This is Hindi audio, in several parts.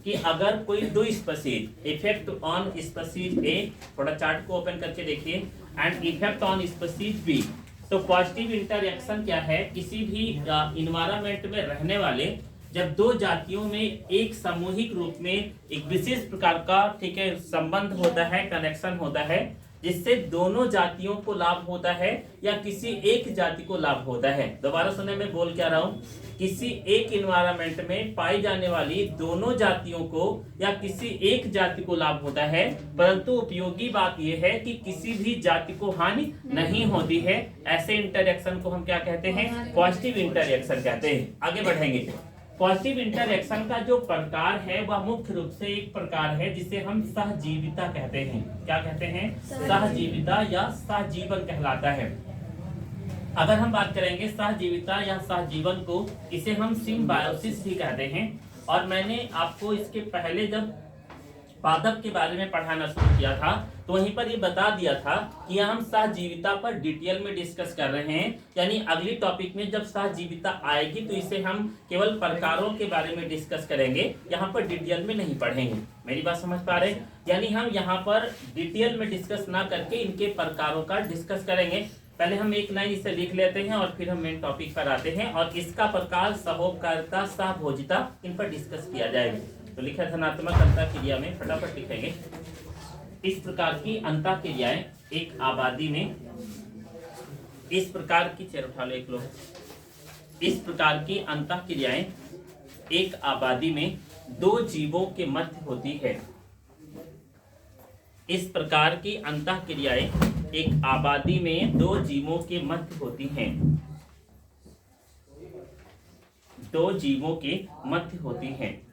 कि अगर कोई दो species effect on species A, थोड़ा चार्ट को ओपन करके देखिए, and effect on species B. तो पॉजिटिव इंटरएक्शन क्या है, किसी भी इन्वायरमेंट में रहने वाले जब दो जातियों में एक सामूहिक रूप में एक विशेष प्रकार का, ठीक है, संबंध होता है, कनेक्शन होता है, जिससे दोनों जातियों को लाभ होता है या किसी एक जाति को लाभ होता है। दोबारा सुने, मैं बोल क्या रहा हूँ, किसी एक इन्वायरमेंट में पाई जाने वाली दोनों जातियों को या किसी एक जाति को लाभ होता है, परंतु उपयोगी बात यह है कि किसी भी जाति को हानि नहीं होती है। ऐसे इंटरएक्शन को हम क्या कहते हैं, पॉजिटिव इंटरएक्शन कहते हैं। आगे बढ़ेंगे। पॉजिटिव इंटरएक्शन का जो प्रकार है वह मुख्य रूप से एक प्रकार है जिसे हम सहजीविता कहते हैं। क्या कहते हैं, सहजीविता या सहजीवन कहलाता है। अगर हम बात करेंगे सहजीविता या सहजीवन को, इसे हम सिम्बायोसिस भी कहते हैं। और मैंने आपको इसके पहले जब पादप के बारे में पढ़ाना शुरू किया था तो वहीं पर ये बता दिया था कि हम सहजीविता पर डिटेल में डिस्कस कर रहे हैं, यानी अगली टॉपिक में जब सहजीविता आएगी तो इसे हम केवल प्रकारों के बारे में डिस्कस करेंगे, यहाँ पर डिटेल में नहीं पढ़ेंगे। मेरी बात समझ पा रहे हैं? यानी हम यहाँ पर डिटेल में डिस्कस ना करके इनके प्रकारों का डिस्कस करेंगे। पहले हम एक लाइन इसे लिख लेते हैं और फिर हम मेन टॉपिक पर आते हैं, और इसका प्रकार सहोपकारिता, सहभोजिता, इन पर डिस्कस किया जाएगा। तो लिखा धनात्मक अंतःक्रिया में, फटाफट लिखेंगे। इस प्रकार की अंतःक्रियाएं एक आबादी में, इस प्रकार की, चेयर उठा लो एक लोग, इस प्रकार की अंतःक्रियाएं एक आबादी में दो जीवों के मध्य होती है। इस प्रकार की अंतःक्रियाएं एक आबादी में दो जीवों के मध्य होती हैं, दो जीवों के मध्य होती हैं,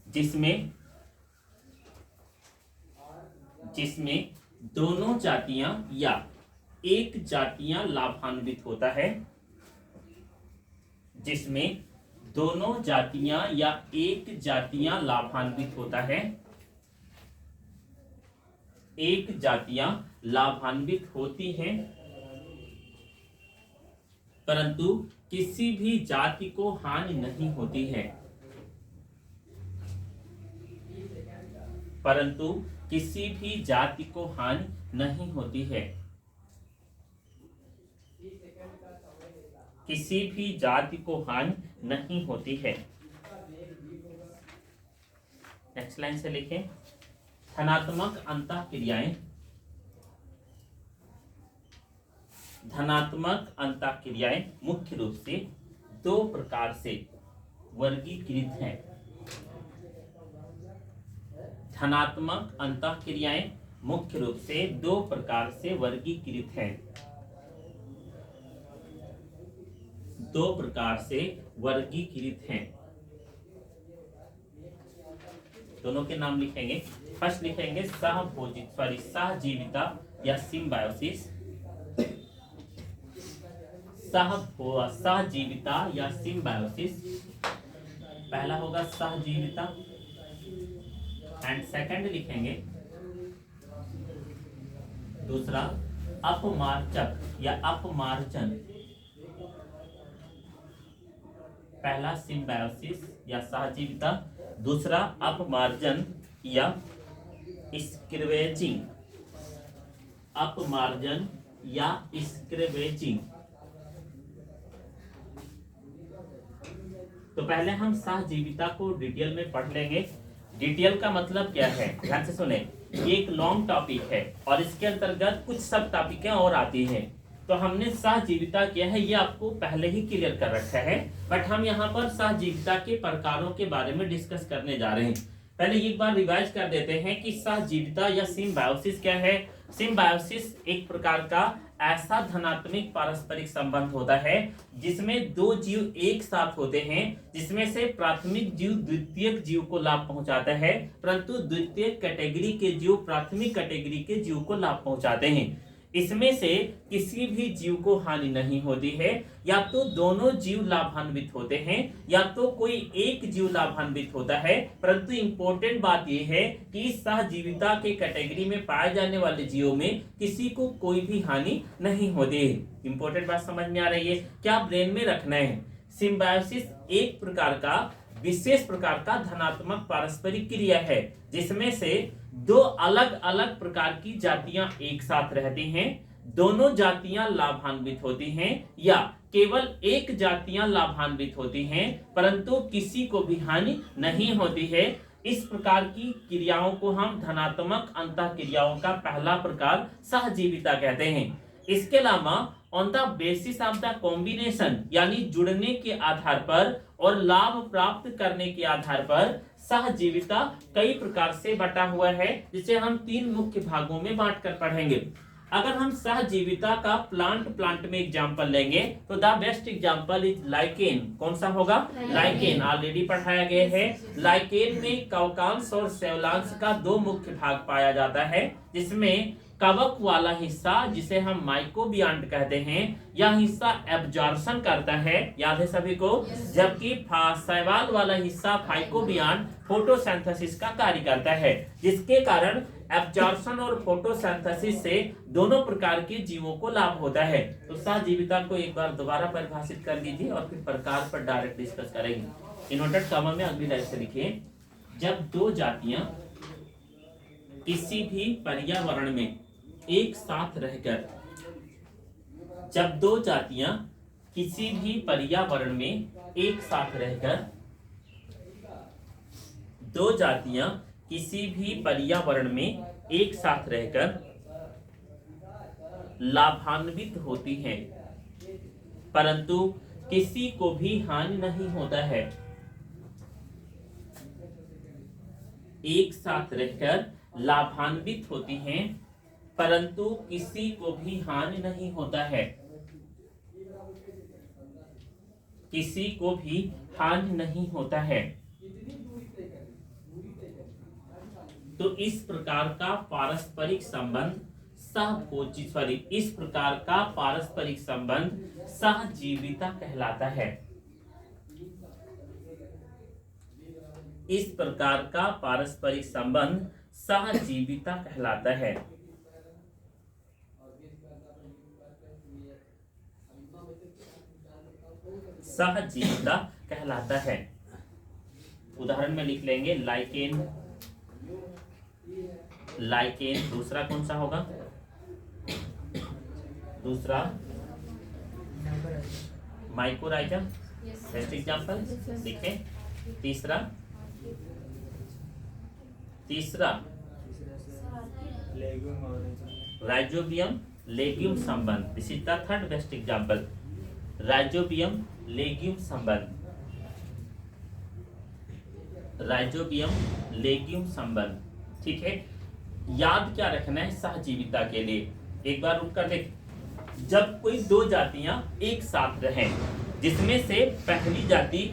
जिसमें दोनों जातियां या एक जातियां लाभान्वित होता है, जिसमें दोनों जातियां या एक जातियां लाभान्वित होता है, एक जातियां लाभान्वित होती हैं, परंतु किसी भी जाति को हानि नहीं होती है, परंतु किसी भी जाति को हानि नहीं होती है, किसी भी जाति को हानि नहीं होती है। नेक्स्ट लाइन से लिखें, धनात्मक अंतःक्रियाएं, धनात्मक अंतःक्रियाएं मुख्य रूप से दो प्रकार से वर्गीकृत हैं। धनात्मक अंतःक्रियाएं मुख्य रूप से दो प्रकार से वर्गीकृत हैं, दो प्रकार से वर्गीकृत हैं। दोनों के नाम लिखेंगे। फर्स्ट लिखेंगे सहजीविता या सिम्बायोसिस, सहजीविता या सिम्बायोसिस। पहला होगा सहजीविता, एंड सेकंड लिखेंगे दूसरा अपमार्जक या अपमार्जन। पहला सिम्बायोसिस या सहजीविता, दूसरा अपमार्जन या स्क्रेवेजिंग, अपमार्जन या स्क्रेवेजिंग। तो पहले हम सहजीविता को डिटेल में पढ़ लेंगे। डिटेल का मतलब क्या है, ध्यान से सुने। ये एक लॉन्ग टॉपिक है और इसके अंतर्गत कुछ सब टॉपिकें और आती हैं। तो हमने सहजीविता क्या है ये आपको पहले ही क्लियर कर रखा है, बट हम यहाँ पर सहजीविता के प्रकारों के बारे में डिस्कस करने जा रहे हैं। पहले एक बार रिवाइज कर देते हैं कि सहजीविता या सिम्बायोसिस क्या है। सिम्बायोसिस एक प्रकार का ऐसा धनात्मक पारस्परिक संबंध होता है जिसमें दो जीव एक साथ होते हैं, जिसमें से प्राथमिक जीव द्वितीयक जीव को लाभ पहुंचाता है, परंतु द्वितीयक कैटेगरी के जीव प्राथमिक कैटेगरी के जीव को लाभ पहुंचाते हैं। इसमें से किसी भी जीव को हानि नहीं होती है, या तो दोनों जीव लाभान्वित होते हैं या तो कोई एक जीव लाभान्वित होता है। परंतु इंपॉर्टेंट बात यह है कि सहजीविता के कैटेगरी में पाए जाने वाले जीवों में किसी को कोई भी हानि नहीं होती है। इंपॉर्टेंट बात समझ में आ रही है क्या, ब्रेन में रखना है। सिम्बायोसिस एक प्रकार का विशेष प्रकार का धनात्मक पारस्परिक क्रिया है, जिसमें से दो अलग अलग प्रकार की जातियां एक साथ रहती हैं, दोनों जातियां लाभान्वित होती हैं, या केवल एक जातियां लाभान्वित होती हैं परंतु किसी को भी हानि नहीं होती है। इस प्रकार की क्रियाओं को हम धनात्मक अंतः क्रियाओं का पहला प्रकार सहजीविता कहते हैं। इसके अलावा on the basis of the combination यानी जुड़ने के आधार पर और लाभ प्राप्त करने के आधार पर सहजीविता कई प्रकार से बटा हुआ है, जिसे हम तीन मुख्य भागों में बांटकर पढ़ेंगे। अगर हम सहजीविता का प्लांट में एग्जांपल लेंगे तो the best example is lichen. कौन सा होगा? लाइकेन। ऑलरेडी पढ़ाया गया है। लाइकेन में कवकांश और सेवलांश का दो मुख्य भाग पाया जाता है, जिसमें कवक वाला हिस्सा जिसे हम माइकोबियांट कहते हैं, यह हिस्सा एब्जॉर्प्शन करता है, याद है सभी को, जबकि शैवाल वाला हिस्सा फाइकोबियांट फोटोसिंथेसिस का कार्य करता है, जिसके कारण एब्जॉर्प्शन और फोटोसिंथेसिस से दोनों प्रकार के जीवों को लाभ होता है। तो सहजीविता को एक बार दोबारा परिभाषित कर लीजिए और फिर प्रकार पर डायरेक्ट डिस्कस करेंगे। इन्वर्टेड कॉमा में अगली लाइन से लिखिए, जब दो जातियां किसी भी पर्यावरण में एक साथ रहकर, जब दो जातियां किसी भी पर्यावरण में एक साथ रहकर, दो जातियां किसी भी पर्यावरण में एक साथ रहकर लाभान्वित होती हैं परंतु किसी को भी हानि नहीं होता है। एक साथ रहकर लाभान्वित होती हैं परंतु किसी को भी हानि नहीं होता है। किसी को भी हानि नहीं होता है। तो इस प्रकार का पारस्परिक संबंध इस प्रकार का पारस्परिक संबंध सहजीविता कहलाता है। इस प्रकार का पारस्परिक संबंध सहजीविता कहलाता है। सहजीविता कहलाता है। उदाहरण में लिख लेंगे लाइकेन, लाइकेन। दूसरा कौन सा होगा? दूसरा माइकोराइजम, बेस्ट एग्जांपल लिखें। तीसरा राइजोबियम लेग्यूम संबंध, this is the third best example. Rhizobium legume संबंध, राइजोबियम लेग्यूम संबंध, ठीक है। याद क्या रखना है सहजीविता के लिए? एक बार रुक कर देख। जब कोई दो जातियां एक साथ रहें, जिसमें से पहली जाति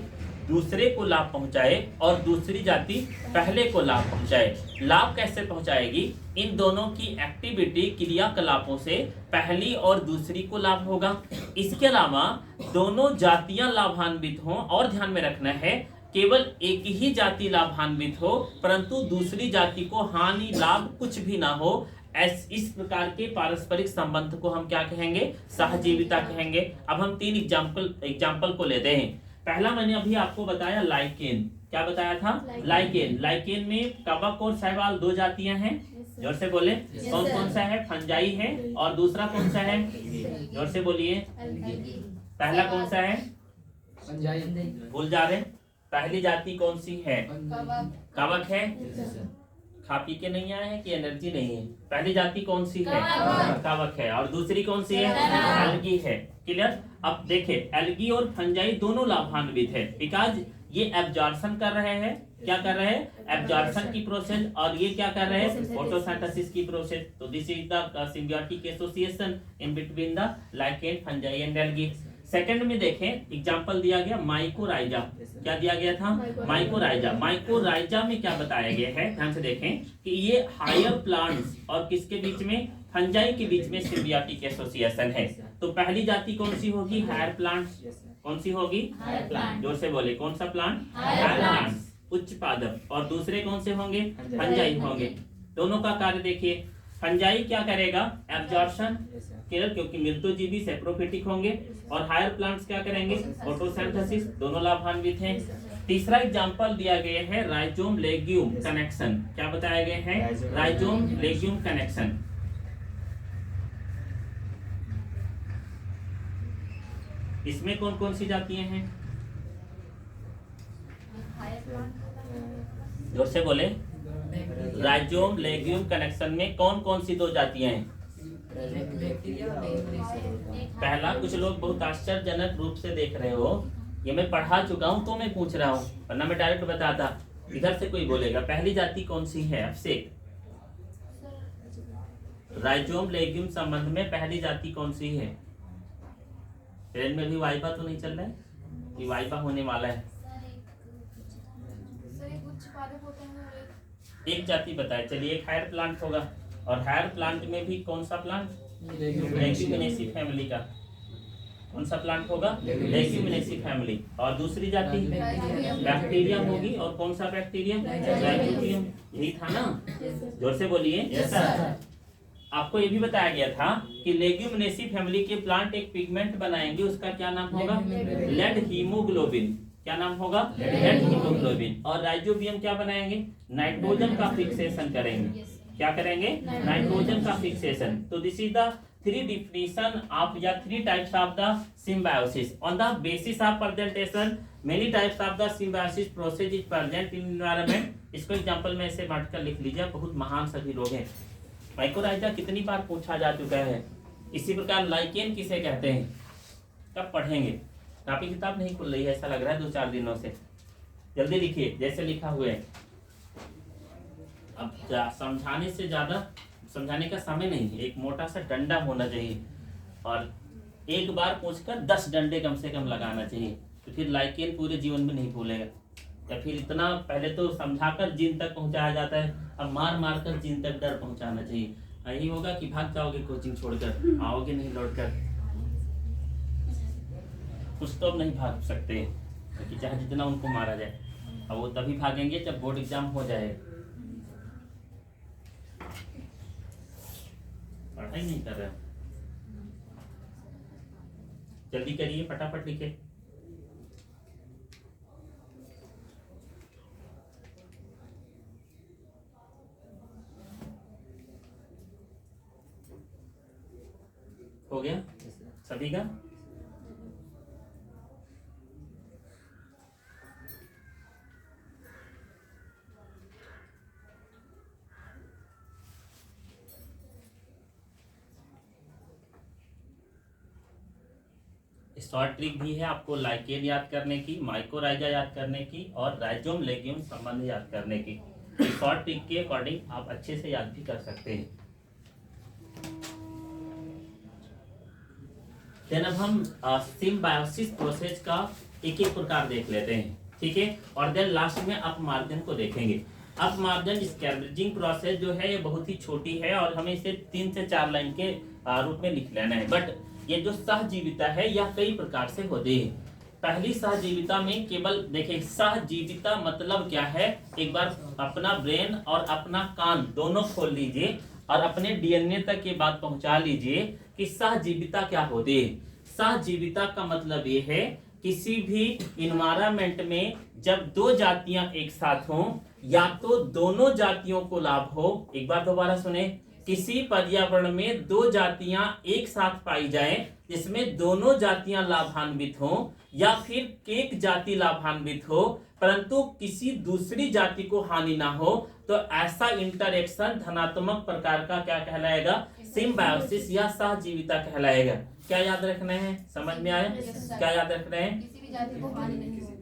दूसरे को लाभ पहुंचाए और दूसरी जाति पहले को लाभ पहुंचाए, लाभ कैसे पहुंचाएगी? इन दोनों की एक्टिविटी क्रियाकलापों से पहली और दूसरी को लाभ होगा। इसके अलावा दोनों जातियां लाभान्वित हों, और ध्यान में रखना है केवल एक ही जाति लाभान्वित हो परंतु दूसरी जाति को हानि लाभ कुछ भी ना हो। इस प्रकार के पारस्परिक संबंध को हम क्या कहेंगे? सहजीविता कहेंगे। अब हम तीन एग्जाम्पल को लेते हैं। पहला मैंने अभी आपको बताया लाइकेन। क्या बताया था? लाइकेन। लाइकेन में कवक और शैवाल दो जातियां हैं। जोर से बोले। कौन कौन सा है? फंजाई है। और दूसरा कौन सा है? जोर से बोलिए। पहला कौन सा है? भूल जा रहे। पहली जाति कौन सी है? कवक है। खा पी के नहीं आए हैं कि एनर्जी नहीं है? पहली जाति कौन सी है? कवक है। और दूसरी कौन सी है? एल्गी है। क्लियर? अब देखिए, एल्गी और फंजाई दोनों लाभान्वित है, बिकॉज ये एब्जॉर्प्शन कर रहे हैं। क्या कर रहे हैं? एब्जॉर्प्शन की प्रोसेस। और ये क्या कर रहे हैं? फोटोसिंथेसिस की प्रोसेस। तो this is the symbiotic association in between the lichen, fungi and algae. Second में देखें, एग्जांपल दिया गया माइकोराइजा। क्या दिया गया था? माइकोराइजा। माइकोराइजा में क्या बताया गया है? ध्यान से देखें कि ये हायर प्लांट्स और किसके बीच में? फंजाई के बीच में सिम्बियोटिक एसोसिएशन है। तो पहली जाति कौन सी होगी? Higher plants. कौन सी होगी? Higher plant. जोर से बोले। कौन सा प्लांट? हायर प्लांट, उच्च पादप। और दूसरे कौन से होंगे? फंजाई होंगे। दोनों का कार्य देखिए। फंजाई क्या करेगा? एब्जॉर्प्शन, क्योंकि मृतोजीवी सेप्रोफिटिक होंगे। और हायर प्लांट्स क्या करेंगे? फोटोसिंथेसिस। दोनों लाभान्वित हैं। तीसरा एग्जांपल दिया गया है राइजोम लेग्यूम कनेक्शन। क्या बताया गया है? Rhizome legume connection. इसमें कौन कौन सी जातियां हैं? जोर से बोले। राइजोम लेग्यूम कनेक्शन में कौन कौन सी दो जातियां हैं? पहला, कुछ लोग बहुत आश्चर्यजनक रूप से देख रहे हो, ये मैं पढ़ा चुका हूं तो मैं पूछ रहा हूं, वरना मैं डायरेक्ट बताता। इधर से कोई बोलेगा पहली जाति कौन सी है? अभिषेक, राइजोम लेग्यूम संबंध में पहली जाति कौन सी है? ट्रेन में भी वाइबा तो नहीं चल रहा है कि वाइबा होने वाला है? एक जाति बताए। चलिए, एक हायर प्लांट होगा, और हायर प्लांट में भी कौन सा प्लांट? लेग्यूमिनेसी फैमिली का। कौन सा प्लांट होगा? Leguminosae family. और दूसरी जाति बैक्टीरियम होगी। और कौन सा बैक्टीरियम? राइजोबियम। यही था ना? जोर से बोलिए। आपको ये भी बताया गया था कि लेग्यूमिनेसी फैमिली के प्लांट एक पिगमेंट बनाएंगे, उसका क्या नाम होगा? Leghaemoglobin. क्या नाम होगा? Lead haemoglobin. और राइजोबियम क्या बनाएंगे? नाइट्रोजन का फिक्सेशन करेंगे। क्या करेंगे? नाइट्रोजन का फिक्सेशन। तो this is the three definition of या three types of the symbiosis. On the basis of presentation many types of the symbiosis process is present in environment. इसको एग्जांपल में ऐसे बांट कर लिख लीजिए, बहुत महान सभी लोग हैं। माइकोराइजा कितनी बार पूछा जा चुका है। इसी प्रकार लाइकेन किसे कहते हैं? कब पढ़ेंगे? कापी किताब नहीं खुल रही है, ऐसा लग रहा है 2-4 दिनों से। जल्दी लिखिए जैसे लिखा हुआ है। अब समझाने से ज्यादा समझाने का समय नहीं है, एक मोटा सा डंडा होना चाहिए, और एक बार पूछकर 10 डंडे कम से कम लगाना चाहिए, तो फिर लाइकेन पूरे जीवन में नहीं भूलेगा। या फिर इतना पहले तो समझाकर जीन तक पहुंचाया जाता है, अब मार मार कर जीन तक डर पहुंचाना चाहिए। यही होगा कि भाग जाओगे कोचिंग छोड़कर, आओगे नहीं लौटकर। कुछ तो अब नहीं भाग सकते, क्योंकि चाहे जितना उनको मारा जाए, अब वो तभी भागेंगे जब बोर्ड एग्जाम हो जाए। पढ़ाई नहीं कर रहे, जल्दी करिए, फटाफट लिखे। हो गया सभी का? शॉर्ट ट्रिक भी है आपको लाइकेन याद करने की, माइकोराइजा याद करने की, और राइजोम लेग्यूम संबंध याद करने की। शॉर्ट ट्रिक के अकॉर्डिंग आप अच्छे से याद भी कर सकते हैं। देन अब हम सिम्बायोसिस प्रोसेस का एक एक प्रकार देख लेते हैं, ठीक है। और देन लास्ट में अपमार्जन को देखेंगे। अपमार्जन स्कैवेंजिंग प्रोसेस जो है ये बहुत ही छोटी है, और हमें इसे 3 से 4 लाइन के रूप में लिख लेना है। बट ये जो सहजीविता है यह कई प्रकार से होती है। पहली सहजीविता में केवल देखिए, सहजीविता मतलब क्या है, एक बार अपना ब्रेन और अपना कान दोनों खोल लीजिए और अपने डीएनए तक ये बात पहुंचा लीजिए कि सहजीविता क्या होती है। सहजीविता का मतलब ये है किसी भी इन्वायरमेंट में जब दो जातियां एक साथ हों, या तो दोनों जातियों को लाभ हो। एक बार दोबारा सुने, किसी पर्यावरण में दो जातियां एक साथ पाई जाएं जिसमें दोनों जातियां लाभान्वित हों, या फिर एक जाति लाभान्वित हो परंतु किसी दूसरी जाति को हानि ना हो, तो ऐसा इंटरेक्शन धनात्मक प्रकार का क्या कहलाएगा? सिम्बायोसिस या सहजीविता कहलाएगा। क्या याद रखना है? समझ में आया? क्या याद रख रहे हैं? किसी भी जाति को हानि नहीं होगी।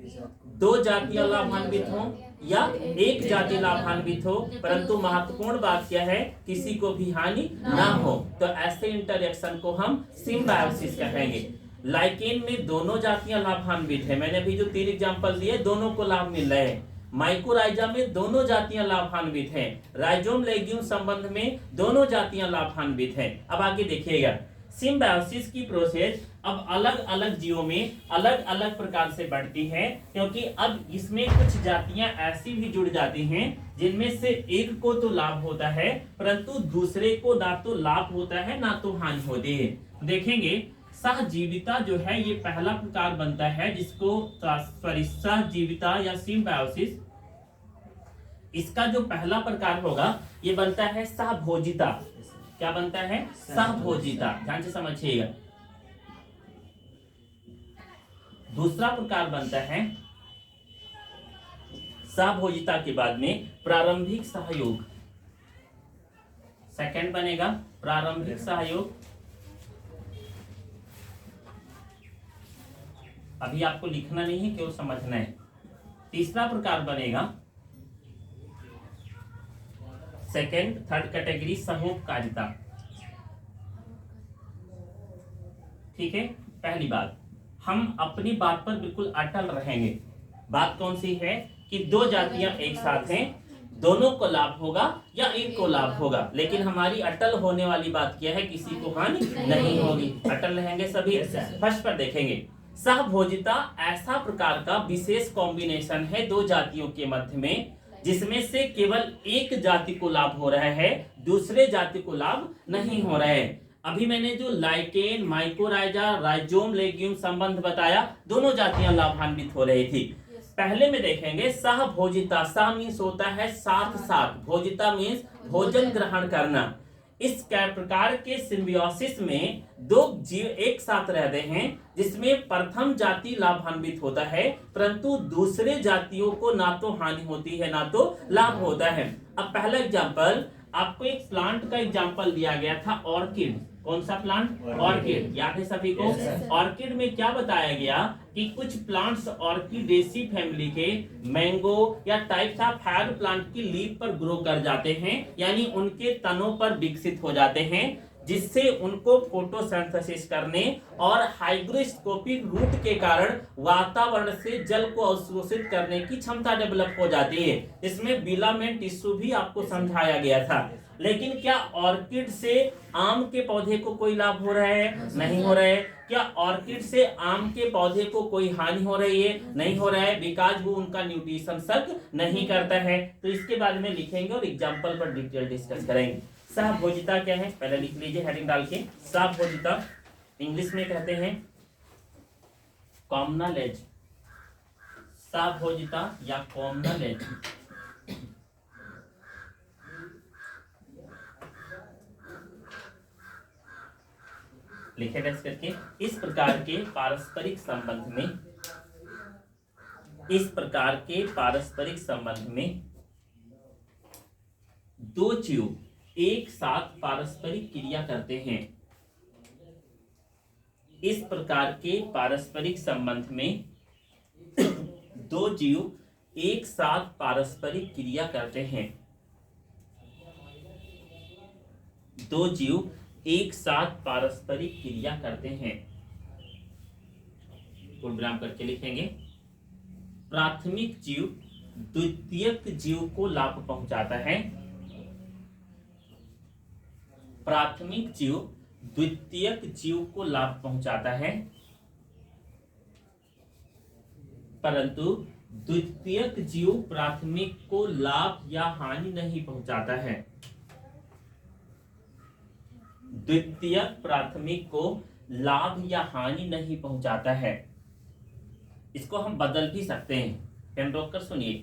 दो जातियां लाभान्वित हो या एक जाति लाभान्वित हो, परंतु महत्वपूर्ण बात क्या है, किसी को भी हानि ना हो, तो ऐसे इंटरेक्शन को हम सिम्बायोसिस कहेंगे। लाइकेन में दोनों जातियां लाभान्वित है, मैंने अभी जो 3 एग्जांपल दिए दोनों को लाभ मिल रहे हैं। माइकोराइजा में दोनों जातियां लाभान्वित हैं। राइजोम लेग्यूम संबंध में दोनों जातियां लाभान्वित हैं। अब आगे देखिएगा, सिम्बायोसिस की प्रोसेस अब अलग अलग जीवों में अलग अलग प्रकार से बढ़ती है, क्योंकि अब इसमें कुछ जातियां ऐसी भी जुड़ जाती हैं जिनमें से एक को तो लाभ होता है परंतु दूसरे को ना तो लाभ होता है ना तो हानि होती है। देखेंगे सहजीविता जो है ये पहला प्रकार बनता है जिसको सहजीविता या सिम्बायोसिस, इसका जो पहला प्रकार होगा ये बनता है सहभोजिता। क्या बनता है? सहभोजिता। ध्यान से समझिएगा। दूसरा प्रकार बनता है सहभोजिता के बाद में प्रारंभिक सहयोग। सेकंड बनेगा प्रारंभिक सहयोग। अभी आपको लिखना नहीं है, केवल समझना है। तीसरा प्रकार बनेगा सेकंड थर्ड कैटेगरी सहोपकारिता। ठीक है, पहली बात, हम अपनी बात पर बिल्कुल अटल रहेंगे। बात कौन सी है कि दो जातियां एक साथ हैं, दोनों को लाभ होगा या एक को लाभ होगा, लेकिन हमारी अटल होने वाली बात क्या है, किसी को हानि नहीं होगी। अटल रहेंगे सभी। फर्स्ट पर देखेंगे, सहभोजिता ऐसा प्रकार का विशेष कॉम्बिनेशन है दो जातियों के मध्य में जिसमें से केवल एक जाति को लाभ हो रहा है, दूसरे जाति को लाभ नहीं हो रहा है। अभी मैंने जो लाइकेन, माइकोराइजा, राइजोम, लेग्यूम संबंध बताया, दोनों जातियां लाभान्वित हो रही थी। पहले में देखेंगे सहभोजिता। सह मीन्स होता है साथ साथ, भोजिता मीन्स भोजन ग्रहण करना। इस प्रकार के सिम्बियोसिस में दो जीव एक साथ रहते हैं जिसमें प्रथम जाति लाभान्वित होता है परंतु दूसरे जातियों को ना तो हानि होती है ना तो लाभ होता है। अब पहला एग्जांपल, आपको एक प्लांट का एग्जांपल दिया गया था, ऑर्किड। कौन सा प्लांट? ऑर्किड। याद है सभी को? ऑर्किड में क्या बताया गया कि कुछ प्लांट्स ऑर्किडेसी फैमिली के मैंगो या टाइप्स ऑफ फायर प्लांट की लीफ पर ग्रो कर जाते हैं, यानी उनके तनों पर विकसित हो जाते हैं, जिससे उनको फोटोसिंथेसिस करने और हाइग्रोस्कोपिक रूट के कारण वातावरण से जल को अवशोषित करने की क्षमता डेवलप हो जाती है। इसमें फिलामेंट टिश्यू भी आपको समझाया गया था। लेकिन क्या ऑर्किड से आम के पौधे को कोई लाभ हो रहा है? नहीं हो रहा है। क्या ऑर्किड से आम के पौधे को कोई हानि हो रही है? नहीं हो रहा है, बिकॉज वो उनका न्यूट्रिशन सर्व नहीं करता है। तो इसके बारे में लिखेंगे और एग्जाम्पल पर डिटेल डिस्कस करेंगे। सहभोजिता क्या है पहले लिख लीजिए हेडिंग डाल के। सहभोजिता इंग्लिश में कहते हैं कॉमनल। सहभोजिता या कॉमनल। लिखे डैश करके। इस प्रकार के पारस्परिक संबंध में दो जीव एक साथ पारस्परिक क्रिया करते हैं। इस प्रकार के पारस्परिक संबंध में दो जीव एक साथ पारस्परिक क्रिया करते हैं। दो जीव एक साथ पारस्परिक क्रिया करते हैं। पूर्ण विराम करके लिखेंगे, प्राथमिक जीव द्वितीयक जीव को लाभ पहुंचाता है। प्राथमिक जीव द्वितीयक जीव को लाभ पहुंचाता है, परंतु द्वितीयक जीव प्राथमिक को लाभ या हानि नहीं पहुंचाता है। द्वितीयक प्राथमिक को लाभ या हानि नहीं पहुंचाता है। इसको हम बदल भी सकते हैं। पेन रोक कर सुनिए।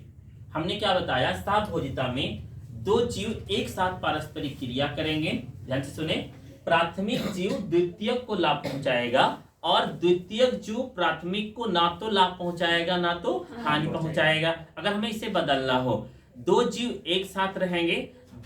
हमने क्या बताया, सहभोजिता में दो जीव एक साथ पारस्परिक क्रिया करेंगे। ध्यान से सुने। प्राथमिक जीव द्वितीयक को लाभ पहुंचाएगा और द्वितीयक जीव प्राथमिक को ना तो लाभ पहुंचाएगा ना तो हानि पहुंचाएगा। अगर हमें इसे बदलना हो, दो जीव एक साथ रहेंगे,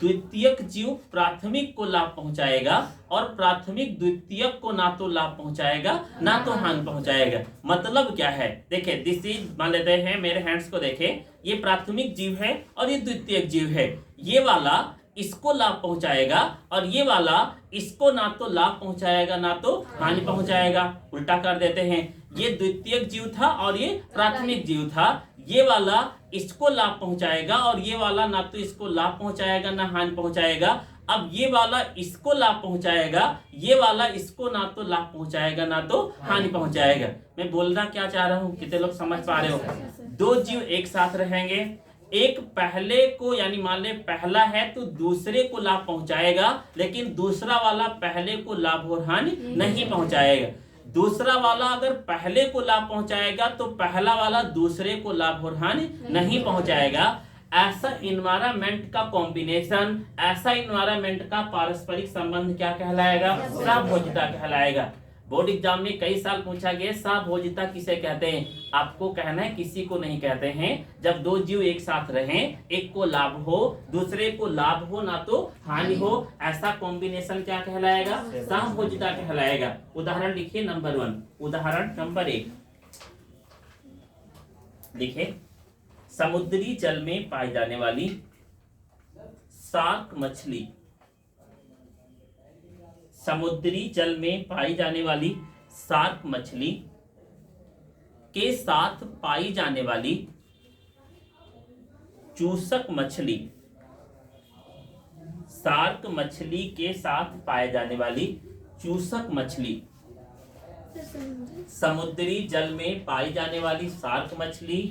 द्वितीयक जीव प्राथमिक को लाभ पहुंचाएगा और प्राथमिक द्वितीयक को ना तो लाभ पहुंचाएगा ना तो हानि पहुंचाएगा। मतलब क्या है, देखिए दिस इज, मान लेते हैं मेरे हैंड्स को देखें, ये प्राथमिक जीव है और ये द्वितीयक जीव है। ये वाला इसको लाभ पहुंचाएगा और ये वाला इसको ना तो लाभ पहुंचाएगा ना तो हानि पहुंचाएगा। उल्टा कर देते हैं, ये द्वितीयक जीव था और ये प्राथमिक जीव था। ये वाला इसको लाभ पहुंचाएगा और ये वाला ना तो इसको लाभ पहुंचाएगा ना हानि पहुंचाएगा। अब ये वाला इसको लाभ पहुंचाएगा, ये वाला इसको ना तो लाभ पहुंचाएगा ना तो हानि पहुंचाएगा। मैं बोलना क्या चाह रहा हूँ, कितने लोग समझ पा रहे हो? दो जीव एक साथ रहेंगे, एक पहले को, यानी मान ले पहला है तो दूसरे को लाभ पहुंचाएगा, लेकिन दूसरा वाला पहले को लाभ और हानि नहीं पहुंचाएगा। दूसरा वाला अगर पहले को लाभ पहुंचाएगा तो पहला वाला दूसरे को लाभ और हानि नहीं पहुंचाएगा। ऐसा इन्वायरमेंट का कॉम्बिनेशन, ऐसा इन्वायरमेंट का पारस्परिक संबंध क्या कहलाएगा? सहभोजिता कहलाएगा। बोर्ड एग्जाम में कई साल पूछा गया सहभोजिता किसे कहते हैं? आपको कहना है किसी को नहीं कहते हैं। जब दो जीव एक साथ रहें, एक को लाभ हो दूसरे को लाभ हो ना तो हानि हो, ऐसा कॉम्बिनेशन क्या कहलाएगा? सहभोजिता कहलाएगा। उदाहरण लिखिए नंबर 1। उदाहरण नंबर 1 लिखिए, समुद्री जल में पाई जाने वाली शार्क मछली, समुद्री जल में पाई जाने वाली शार्क मछली के साथ पाई जाने वाली चूसक मछली, शार्क मछली के साथ पाए जाने वाली चूसक मछली, समुद्री जल में पाई जाने वाली शार्क मछली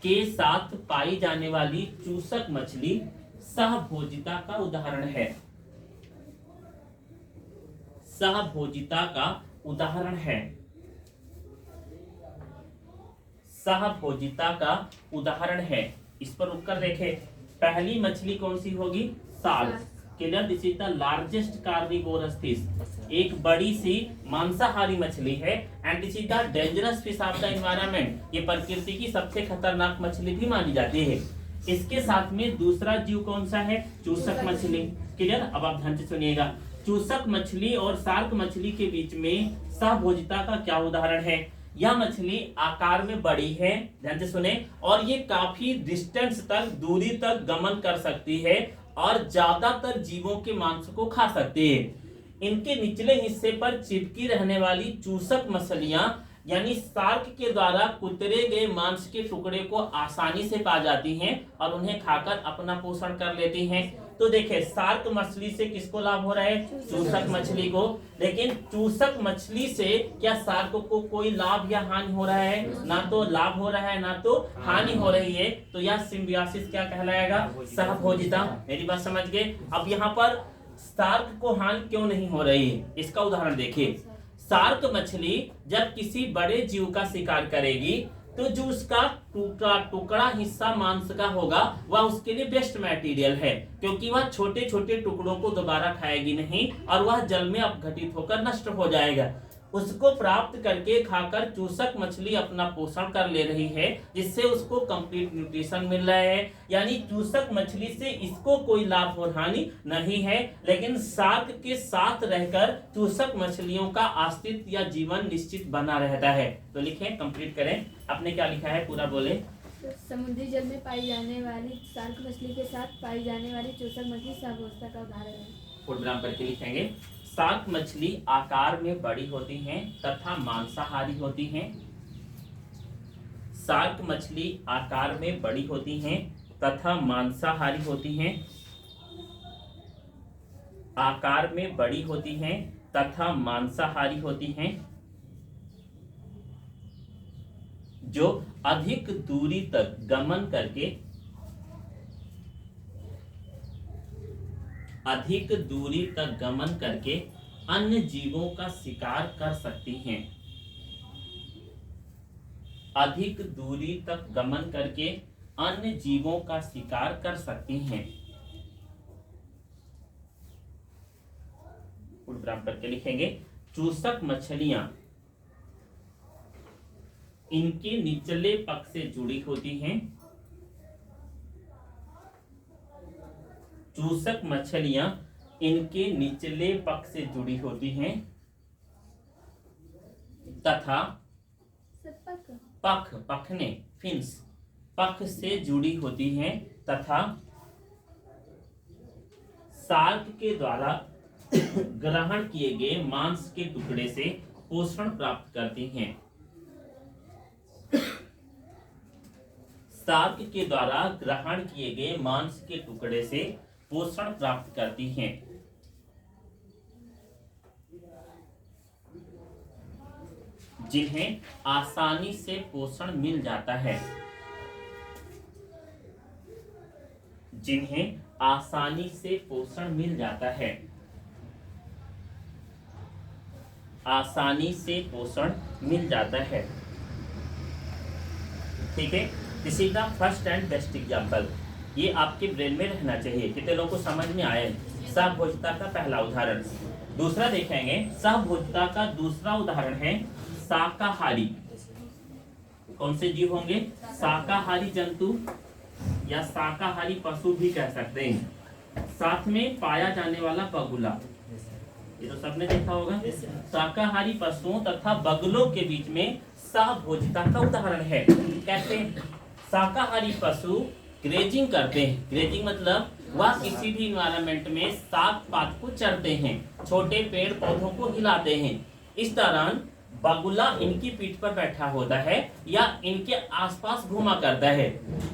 के साथ पाई जाने वाली चूसक मछली सहभोजिता का उदाहरण है। सहभोजिता का उदाहरण है। सहभोजिता का उदाहरण है। इस पर उत्तर देखें। पहली मछली कौन सी होगी? Shark. Clear? This is the largest carnivorous fish. एक बड़ी सी मांसाहारी मछली है and this is the dangerous fish of the environment. ये प्रकृति की सबसे खतरनाक मछली भी मानी जाती है। इसके साथ में दूसरा जीव कौन सा है? चूसक मछली। क्लियर? अब आप ध्यान से सुनिएगा। चूसक मछली और शार्क मछली के बीच में सहभोजिता का क्या उदाहरण है? यह मछली आकार में बड़ी है, ध्यान से सुने, और ये काफी डिस्टेंस तक, दूरी तक गमन कर सकती है और ज्यादातर जीवों के मांस को खा सकती है। इनके निचले हिस्से पर चिपकी रहने वाली चूसक मछलियां यानी शार्क के द्वारा कुतरे गए मांस के टुकड़े को आसानी से पा जाती हैं और उन्हें खाकर अपना पोषण कर लेती हैं। तो देखिए, शार्क मछली से किसको लाभ हो रहा है? चूसक मछली को। लेकिन चूसक मछली से क्या शार्क को कोई लाभ या हानि हो रहा है? ना तो लाभ हो रहा है ना तो हानि हो रही है। तो यह सिम्बियोसिस क्या कहलाएगा? सहभोजिता। मेरी बात समझ गए? अब यहाँ पर शार्क को हानि क्यों नहीं हो रही है, इसका उदाहरण देखिए। शार्क मछली जब किसी बड़े जीव का शिकार करेगी तो जो उसका टुकड़ा हिस्सा मांस का होगा वह उसके लिए बेस्ट मटेरियल है, क्योंकि वह छोटे छोटे टुकड़ों को दोबारा खाएगी नहीं और वह जल में अपघटित होकर नष्ट हो जाएगा। उसको प्राप्त करके खाकर चूसक मछली अपना पोषण कर ले रही है, जिससे उसको कंप्लीट न्यूट्रिशन मिल रहा है। यानी चूसक मछली से इसको कोई लाभ और हानि नहीं है, लेकिन शार्क के साथ रहकर चूसक मछलियों का अस्तित्व या जीवन निश्चित बना रहता है। तो लिखें, कंप्लीट करें। आपने क्या लिखा है पूरा बोले। समुद्री जल में पाई जाने वाली शार्क मछली के साथ पाई जाने वाली चूसक मछली सहभोजिता का उदाहरण है। फुल विराम करके लिखेंगे। शार्क मछली आकार में बड़ी होती हैं तथा मांसाहारी होती हैं। शार्क मछली आकार में बड़ी होती हैं तथा मांसाहारी होती हैं। आकार में बड़ी होती हैं तथा मांसाहारी होती हैं, जो अधिक दूरी तक गमन करके अन्य जीवों का शिकार कर सकती हैं। अधिक दूरी तक गमन करके अन्य जीवों का शिकार कर सकती हैं। विराम करके लिखेंगे। चूसक मछलियां इनके निचले पक्ष से जुड़ी होती हैं। चूसक मछलियां इनके निचले पक्ष से जुड़ी होती हैं तथा पखने फिन्स पक्ष से जुड़ी होती हैं तथा शार्क के द्वारा ग्रहण किए गए मांस के टुकड़े से पोषण प्राप्त करती हैं। शार्क के द्वारा ग्रहण किए गए मांस के टुकड़े से पोषण प्राप्त करती हैं। जिन्हें आसानी से पोषण मिल जाता है। जिन्हें आसानी से पोषण मिल जाता है। आसानी से पोषण मिल जाता है। ठीक है, this is the first and best example. ये आपके ब्रेन में रहना चाहिए। कितने लोगों को समझ में आया है? सहभोजिता का पहला उदाहरण। दूसरा देखेंगे, सहभोजिता का दूसरा उदाहरण है शाकाहारी। कौन से जीव होंगे? शाकाहारी जंतु या शाकाहारी पशु भी कह सकते हैं। साथ में पाया जाने वाला बगुला, ये तो सबने देखा होगा। शाकाहारी पशुओं तथा बगुलों के बीच में सहभोजिता का उदाहरण है। कैसे? शाकाहारी पशु ग्रेजिंग करते हैं। ग्रेजिंग मतलब वह किसी भी इन्वायरमेंट में साग पात को चरते हैं, छोटे पेड़ पौधों को हिलाते हैं। इस दौरान बगुला इनकी पीठ पर बैठा होता है या इनके आसपास घूमा करता है।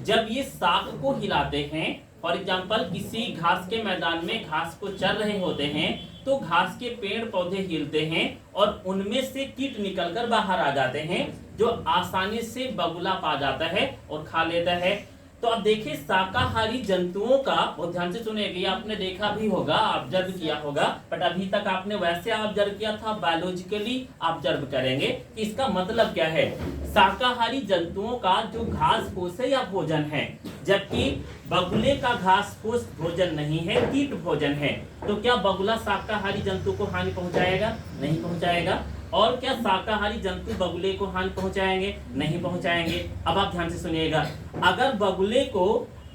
जब ये साग को हिलाते हैं, फॉर एग्जाम्पल किसी घास के मैदान में घास को चर रहे होते हैं, तो घास के पेड़ पौधे हिलते हैं और उनमें से कीट निकलकर बाहर आ जाते हैं, जो आसानी से बगुला पा जाता है और खा लेता है। तो अब देखिए, शाकाहारी जंतुओं का, बहुत ध्यान से सुनिएगा, आपने देखा भी होगा, ऑब्जर्व किया होगा, बट अभी तक आपने वैसे ऑब्जर्व किया था, बायोलॉजिकली ऑब्जर्व करेंगे कि इसका मतलब क्या है। शाकाहारी जंतुओं का जो घास फूस है या भोजन है, जबकि बगुले का घास फूस भोजन नहीं है, कीट भोजन है। तो क्या बगुला शाकाहारी जंतु को हानि पहुंचाएगा? नहीं पहुंचाएगा। और क्या शाकाहारी जंतु बगुले को हानि पहुंचाएंगे? नहीं पहुंचाएंगे। अब आप ध्यान से सुनिएगा, अगर बगुले को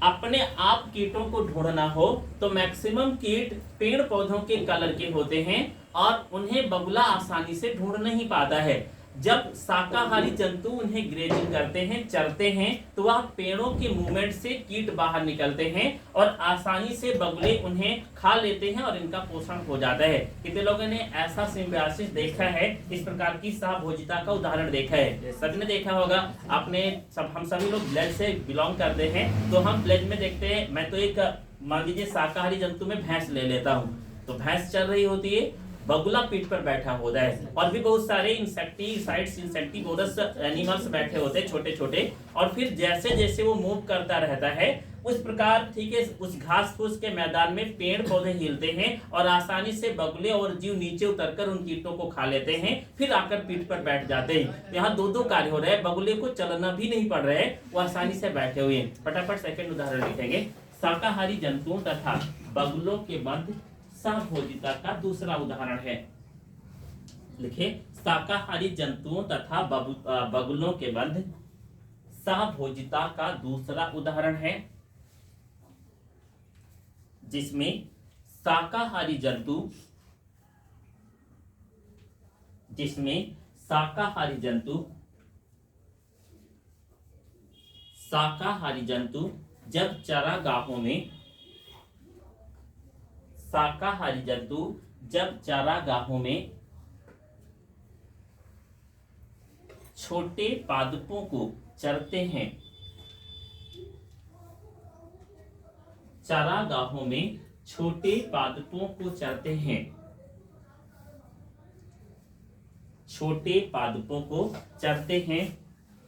अपने आप कीटों को ढूंढना हो तो मैक्सिमम कीट पेड़ पौधों के कलर के होते हैं और उन्हें बगुला आसानी से ढूंढ नहीं पाता है। जब शाकाहारी जंतु उन्हें ग्रेजिंग करते हैं, चरते हैं, तो वह पेड़ों के मूवमेंट से कीट बाहर निकलते हैं और आसानी से बगुले उन्हें खा लेते हैं और इनका पोषण हो जाता है। कितने लोगों ने ऐसा सिम्बायोसिस देखा है, इस प्रकार की सहभोजिता का उदाहरण देखा है? सबने देखा होगा। आपने हम सभी लोग ब्लड से बिलोंग करते हैं, तो हम ब्लड में देखते हैं। मैं तो एक, मान लीजिए शाकाहारी जंतु में भैंस ले लेता हूँ, तो भैंस चल रही होती है, बगुला पीठ पर बैठा होता है, और भी बहुत सारे इंसेक्टिसाइड्स, इंसेक्टिवोरस एनिमल्स बैठे होते हैं छोटे छोटे, और फिर जैसे जैसे वो मूव करता रहता है उस प्रकार, ठीक है, उस घास फूस के मैदान में पेड़ पौधे हिलते हैं और आसानी से बगुले और जीव नीचे उतरकर उन कीटों को खा लेते हैं, फिर आकर पीठ पर बैठ जाते हैं। यहाँ दो कार्य हो रहे हैं, बगुले को चलना भी नहीं पड़ रहा है, वो आसानी से बैठे हुए हैं। फटाफट सेकंड उदाहरण लिखेंगे, शाकाहारी जंतुओं तथा बगुलों के मध्य सहभोजिता का दूसरा उदाहरण है। लिखे, शाकाहारी जंतुओं तथा बगुलों के मध्य सहभोजिता का दूसरा उदाहरण है, जिसमें शाकाहारी जंतु जब चारागाहों में छोटे पादपों को चरते हैं, चारागाहों में छोटे पादपों को चरते हैं, छोटे पादपों को चरते हैं,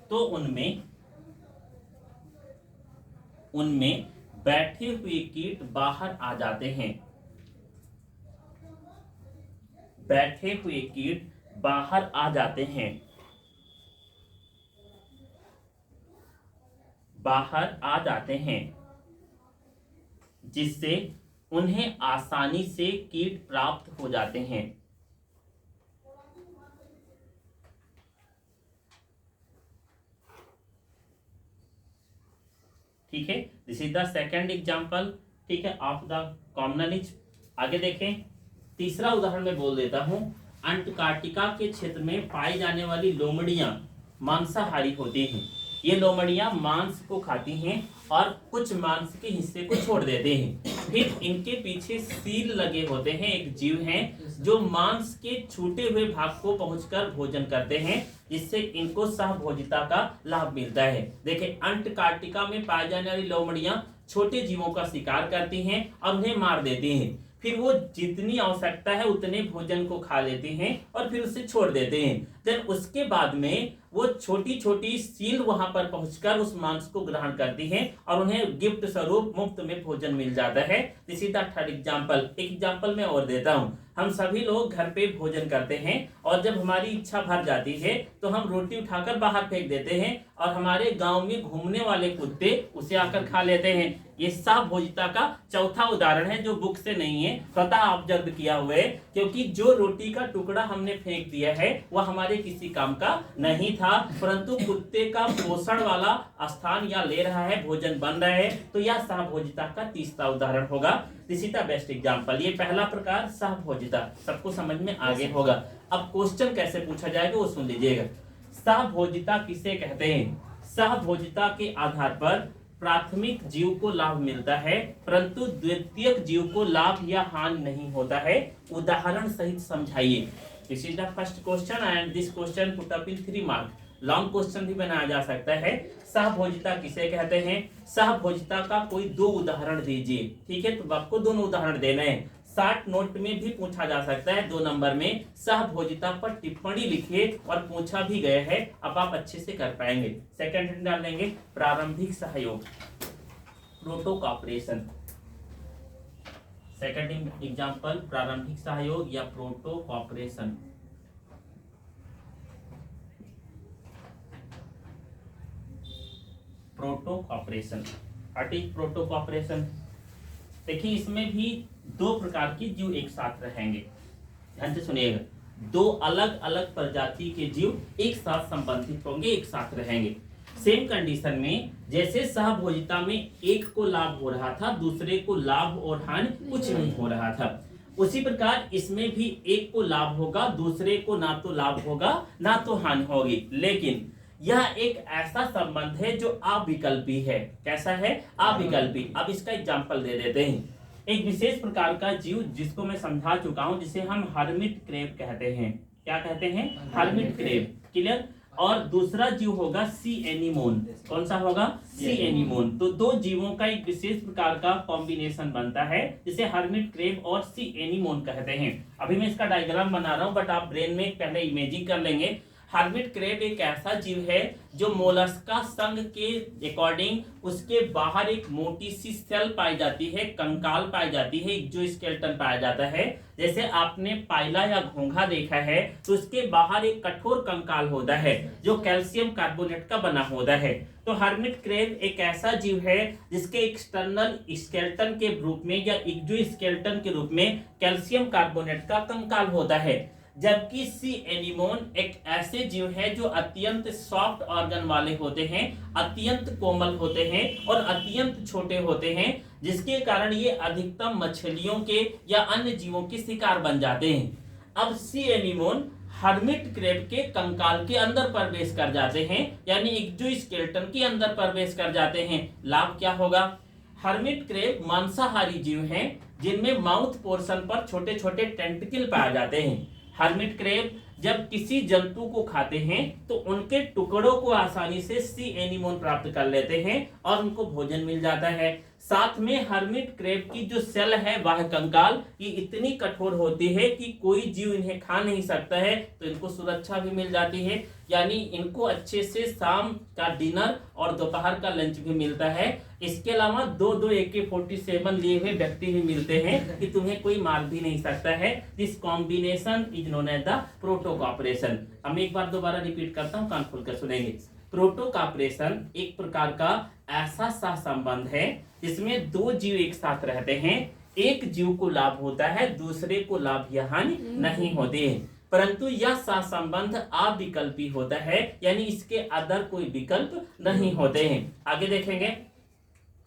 तो उनमें बैठे हुए कीट बाहर आ जाते हैं, बैठे हुए कीट बाहर आ जाते हैं, बाहर आ जाते हैं, जिससे उन्हें आसानी से कीट प्राप्त हो जाते हैं। ठीक है, this is the second example, ठीक है, ऑफ द कॉमनलिज। आगे देखें, तीसरा उदाहरण मैं बोल देता हूं। अंटार्कटिका के क्षेत्र में पाई जाने वाली लोमड़ियां मांसाहारी होती हैं। ये लोमड़ियां मांस को खाती हैं और कुछ मांस के हिस्से को छोड़ देते हैं। फिर इनके पीछे सील लगे होते हैं, एक जीव हैं जो मांस के छूटे हुए भाग को पहुंचकर भोजन करते हैं, जिससे इनको सहभोजिता का लाभ मिलता है। देखिए, अंटार्कटिका में पाई जाने वाली लोमड़ियां छोटे जीवों का शिकार करती हैं और उन्हें मार देती हैं। फिर वो जितनी आवश्यकता है उतने भोजन को खा लेते हैं और फिर उसे छोड़ देते हैं। देन उसके बाद में वो छोटी छोटी सील वहां पर पहुंचकर उस मांस को ग्रहण करती हैं और उन्हें गिफ्ट स्वरूप मुफ्त में भोजन मिल जाता है। This is the third example. एक एग्जाम्पल मैं और देता हूं। हम सभी लोग घर पे भोजन करते हैं और जब हमारी इच्छा भर जाती है तो हम रोटी उठाकर बाहर फेंक देते हैं और हमारे गांव में घूमने वाले कुत्ते उसे आकर खा लेते हैं। ये सहभोजिता का चौथा उदाहरण है जो बुक से नहीं है, स्वतः ऑब्जर्व किया हुआ है, क्योंकि जो रोटी का टुकड़ा हमने फेंक दिया है वह हमारे किसी काम का नहीं था, परंतु कुत्ते का पोषण वाला स्थान या ले रहा है, भोजन बन रहा है, तो यह सहभोजिता का तीसरा उदाहरण होगा। This is the best example. ये पहला प्रकार सहभोजिता, सबको समझ में आगे होगा। अब क्वेश्चन कैसे पूछा जाएगा वो सुन लीजिएगा। सहभोजिता किसे कहते हैं? सहभोजिता के आधार पर प्राथमिक जीव को लाभ मिलता है परंतु द्वितीयक जीव को लाभ या हानि नहीं होता है। उदाहरण सहित समझाइए। This is the first question and this question put up in 3 mark. Long question भी बनाया जा सकता है। सहभोजिता किसे कहते हैं? सहभोजिता का कोई 2 उदाहरण दीजिए। ठीक है, तो आपको दोनों उदाहरण देना है। 60 नोट में भी पूछा जा सकता है 2 नंबर में। सहभोजिता पर टिप्पणी लिखिए और पूछा भी गया है, अब आप अच्छे से कर पाएंगे। सेकंड डाल देंगे प्रारंभिक सहयोग, प्रोटो कॉपरेशन। सेकंड एग्जांपल प्रारंभिक सहयोग या protocooperation. Protocooperation, what is protocooperation? देखिए इसमें भी 2 प्रकार के जीव एक साथ रहेंगे। ध्यान से सुनिएगा। 2 अलग अलग प्रजाति के जीव एक साथ संबंधित होंगे, एक साथ रहेंगे। सेम कंडीशन में जैसे सहभोजिता में एक को लाभ हो रहा था, दूसरे को लाभ और हानि कुछ नहीं हो रहा था, उसी प्रकार इसमें भी एक को लाभ होगा, दूसरे को ना तो लाभ होगा ना तो हानि होगी। लेकिन यह एक ऐसा संबंध है जो अविकल्पी है। कैसा है? अविकल्पी। अब इसका एग्जांपल दे देते हैं। एक विशेष प्रकार का जीव जिसको मैं समझा चुका हूं, जिसे हम हर्मिट क्रेब कहते हैं। क्या कहते हैं? Hermit crab. क्लियर? और दूसरा जीव होगा सी एनीमोन। कौन सा होगा? Sea anemone. तो 2 जीवों का एक विशेष प्रकार का कॉम्बिनेशन बनता है जिसे हर्मिट क्रेब और सी एनीमोन कहते हैं। अभी मैं इसका डायग्राम बना रहा हूं, बट आप ब्रेन में पहले इमेजिंग कर लेंगे। हर्मिट क्रेब एक ऐसा जीव है जो मोलस्का संघ के अकॉर्डिंग उसके बाहर एक मोटी सी सेल पाई जाती है, कंकाल पाई जाती है, जो स्केलेटन पाया जाता है। जैसे आपने पाइला या घोंघा देखा है तो उसके बाहर एक कठोर कंकाल होता है जो कैल्शियम कार्बोनेट का बना होता है। तो हर्मिट क्रेब एक ऐसा जीव है जिसके एक्सटर्नल स्केलेटन के रूप में या एक्सोस्केलेटन के रूप में कैल्शियम कार्बोनेट का कंकाल होता है। जबकि सी एनीमोन एक ऐसे जीव है जो अत्यंत सॉफ्ट ऑर्गन वाले होते हैं, अत्यंत कोमल होते हैं और अत्यंत छोटे होते हैं, जिसके कारण ये अधिकतम मछलियों के या अन्य जीवों के शिकार बन जाते हैं। अब सी एनीमोन हर्मिट क्रेब के कंकाल के अंदर प्रवेश कर जाते हैं, यानी एक्सोस्केलेटन के अंदर प्रवेश कर जाते हैं। लाभ क्या होगा? हर्मिट क्रेब मांसाहारी जीव हैं जिनमें माउथ पोर्शन पर छोटे छोटे टेंटिकल पाए जाते हैं। हर्मिट क्रेब जब किसी जंतु को खाते हैं तो उनके टुकड़ों को आसानी से सी एनीमोन प्राप्त कर लेते हैं और उनको भोजन मिल जाता है। साथ में हर्मिट क्रेब की जो सेल है, वह कंकाल, ये इतनी कठोर होती है कि कोई जीव इन्हें खा नहीं सकता है, तो इनको सुरक्षा भी मिल जाती है। यानी इनको अच्छे से शाम का डिनर और दोपहर का लंच भी मिलता है। इसके अलावा 2 AK-47 लिए हुए व्यक्ति भी मिलते हैं कि तुम्हें कोई मार भी नहीं सकता है। This combination is known as the protocooperation. हम एक बार दोबारा रिपीट करता हूँ, कान खोलकर सुनेंगे। प्रोटो कॉपरेशन एक प्रकार का ऐसा सहसंबंध है जिसमें 2 जीव एक साथ रहते हैं। एक जीव को लाभ होता है, दूसरे को लाभ या हानि नहीं होती है, परंतु यह सहसंबंध अविकल्पी होता है, यानी इसके अदर कोई विकल्प नहीं होते हैं। आगे देखेंगे।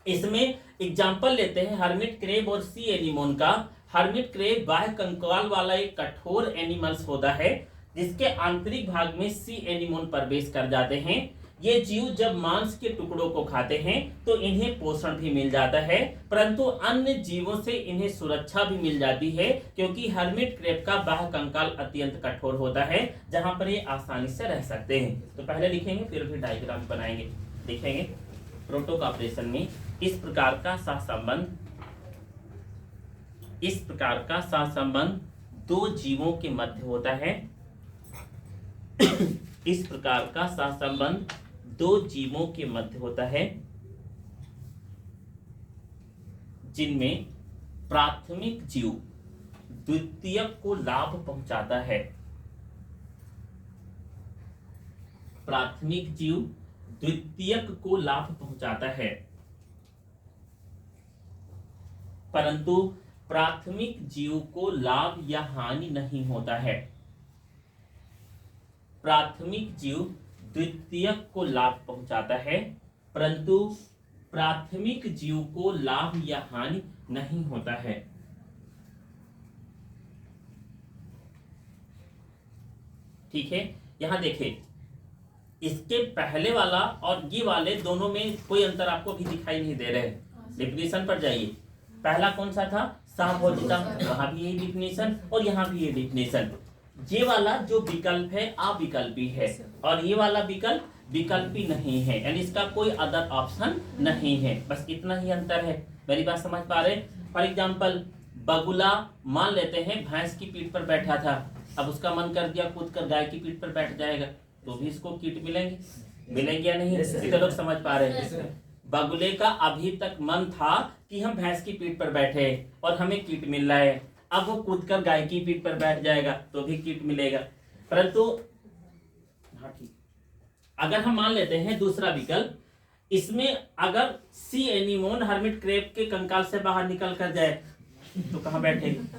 इसमें एग्जाम्पल लेते हैं हर्मिट क्रेब और सी एनीमोन का। हर्मिट क्रेब बाह्य कंकाल वाला एक कठोर एनिमल्स होता है जिसके आंतरिक भाग में सी एनीमोन प्रवेश कर जाते हैं। ये जीव जब मांस के टुकड़ों को खाते हैं तो इन्हें पोषण भी मिल जाता है, परंतु अन्य जीवों से इन्हें सुरक्षा भी मिल जाती है, क्योंकि हर्मिट क्रेब का बाह्य कंकाल अत्यंत कठोर होता है जहां पर ये आसानी से रह सकते हैं। तो पहले लिखेंगे फिर भी डायग्राम बनाएंगे। लिखेंगे प्रोटो कॉपरेशन में इस प्रकार का सहसंबंध 2 जीवों के मध्य होता है। इस प्रकार का सहसंबंध दो जीवों के मध्य होता है जिनमें प्राथमिक जीव द्वितीयक को लाभ पहुंचाता है। प्राथमिक जीव द्वितीयक को लाभ पहुंचाता है, परंतु प्राथमिक जीव को लाभ या हानि नहीं होता है। प्राथमिक जीव द्वितीयक को लाभ पहुंचाता है, परंतु प्राथमिक जीव को लाभ या हानि नहीं होता है। ठीक है, यहां देखें, इसके पहले वाला और ये वाले दोनों में कोई अंतर आपको भी दिखाई नहीं दे रहे। डिफिनेशन पर जाइए, पहला कौन सा था, सहभोजिता, वहां भी यही डिफिनेशन और यहाँ भी ये डिफिनेशन। ये वाला जो विकल्प है अविकल्पी है और ये वाला विकल्प विकल्पी नहीं है, यानी इसका कोई अदर ऑप्शन नहीं है। बस इतना ही अंतर है। मेरी बात समझ पा रहे? फॉर एग्जाम्पल, बगुला मान लेते हैं भैंस की पीठ पर बैठा था, अब उसका मन कर दिया कूद कर गाय की पीठ पर बैठ जाएगा, तो भी इसको कीट मिलेंगे या नहीं? इतने लोग समझ पा रहे हैं? बगुले का अभी तक मन था कि हम भैंस की पीठ पर बैठे और हमें कीट मिल रहा है, अब वो कूदकर गाय की पीठ पर बैठ जाएगा तो भी कीट मिलेगा। परंतु हाँ ठीक, अगर हम मान लेते हैं दूसरा विकल्प, इसमें अगर सी एनीमोन हर्मिट क्रेब के कंकाल से बाहर निकल कर जाए तो कहाँ बैठेगा?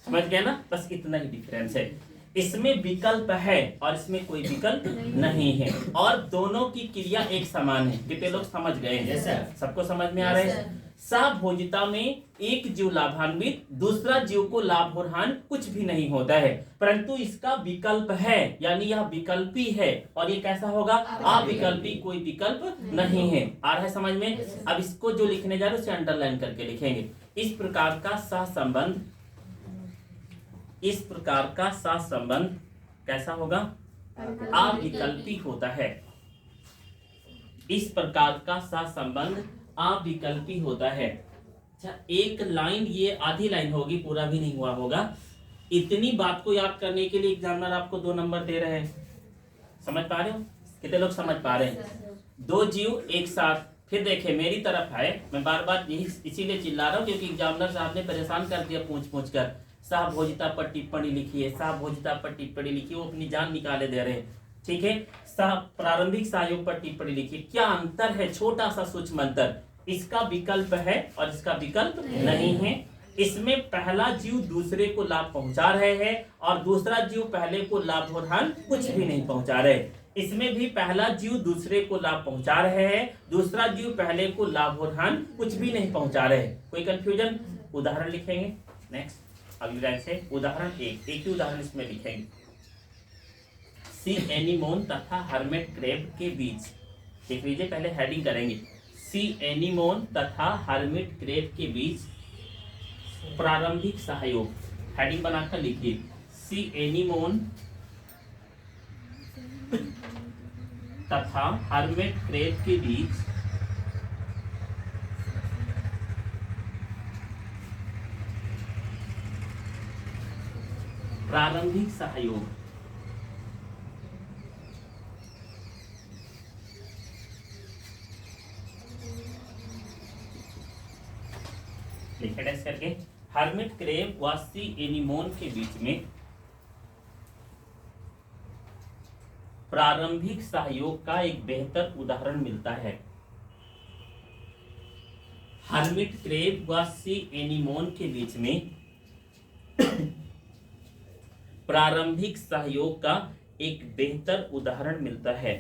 समझ गए ना? बस इतना ही डिफरेंस है। इसमें विकल्प है और इसमें कोई विकल्प नहीं है और दोनों की क्रिया एक समान है। कितने लोग समझ गए हैं? सबको समझ में आ रहा है? सहभोजिता में एक जीव लाभान्वित, दूसरा जीव को लाभ और हानि कुछ भी नहीं होता है, परंतु इसका विकल्प है, यानी यह विकल्पी है। और ये कैसा होगा? अविकल्पी, कोई विकल्प नहीं है। आ रहा है समझ में? अब इसको जो लिखने जा रहे हैं उसे अंडरलाइन करके लिखेंगे। इस प्रकार का सहसंबंध, इस प्रकार का सहसंबंध कैसा होगा? अविकल्पी होता है। इस प्रकार का सहसंबंध अविकल्पी होता है। अच्छा, एक लाइन, ये आधी लाइन होगी, पूरा भी नहीं हुआ होगा। इतनी बात को याद करने के लिए एग्जामिनर आपको 2 नंबर दे रहे हैं। समझ पा रहे हो? कितने लोग समझ पा रहे हैं? दो जीव एक साथ, फिर देखे मेरी तरफ है, मैं बार बार यही इसीलिए चिल्ला रहा हूँ क्योंकि एग्जामिनर साहब ने परेशान कर दिया पूछ कर। सहभोजिता पर टिप्पणी लिखिए, सहभोजिता पर टिप्पणी लिखिए, वो अपनी जान निकाले दे रहे हैं। ठीक है, प्रारंभिक सहयोग पर टिप्पणी लिखिए। क्या अंतर है? छोटा सा सूक्ष्म अंतर। इसका विकल्प है और इसका विकल्प नहीं है। इसमें पहला जीव दूसरे को लाभ पहुंचा रहे हैं और दूसरा जीव पहले को लाभ और हानि कुछ भी नहीं पहुंचा रहे। इसमें भी पहला जीव दूसरे को लाभ पहुंचा रहे हैं, दूसरा जीव पहले को लाभ और हानि कुछ भी नहीं पहुंचा रहे। कोई कंफ्यूजन? उदाहरण लिखेंगे नेक्स्ट अगली लाइन से। उदाहरण एक ही उदाहरण इसमें लिखेंगे। सी एनीमोन तथा हर्मिट क्रेब के बीच, देख लीजिए, पहले हेडिंग करेंगे। सी एनीमोन तथा हर्मिट क्रेब के बीच प्रारंभिक सहयोग, हेडिंग बनाकर लिखिए। सी एनीमोन तथा हर्मिट क्रेब के बीच प्रारंभिक सहयोग। लिखे डैश करके। हर्मिट क्रेब व सी एनीमोन के बीच में प्रारंभिक सहयोग का एक बेहतर उदाहरण मिलता है। हर्मिट क्रेब व सी एनीमोन के बीच में प्रारंभिक सहयोग का एक बेहतर उदाहरण मिलता है।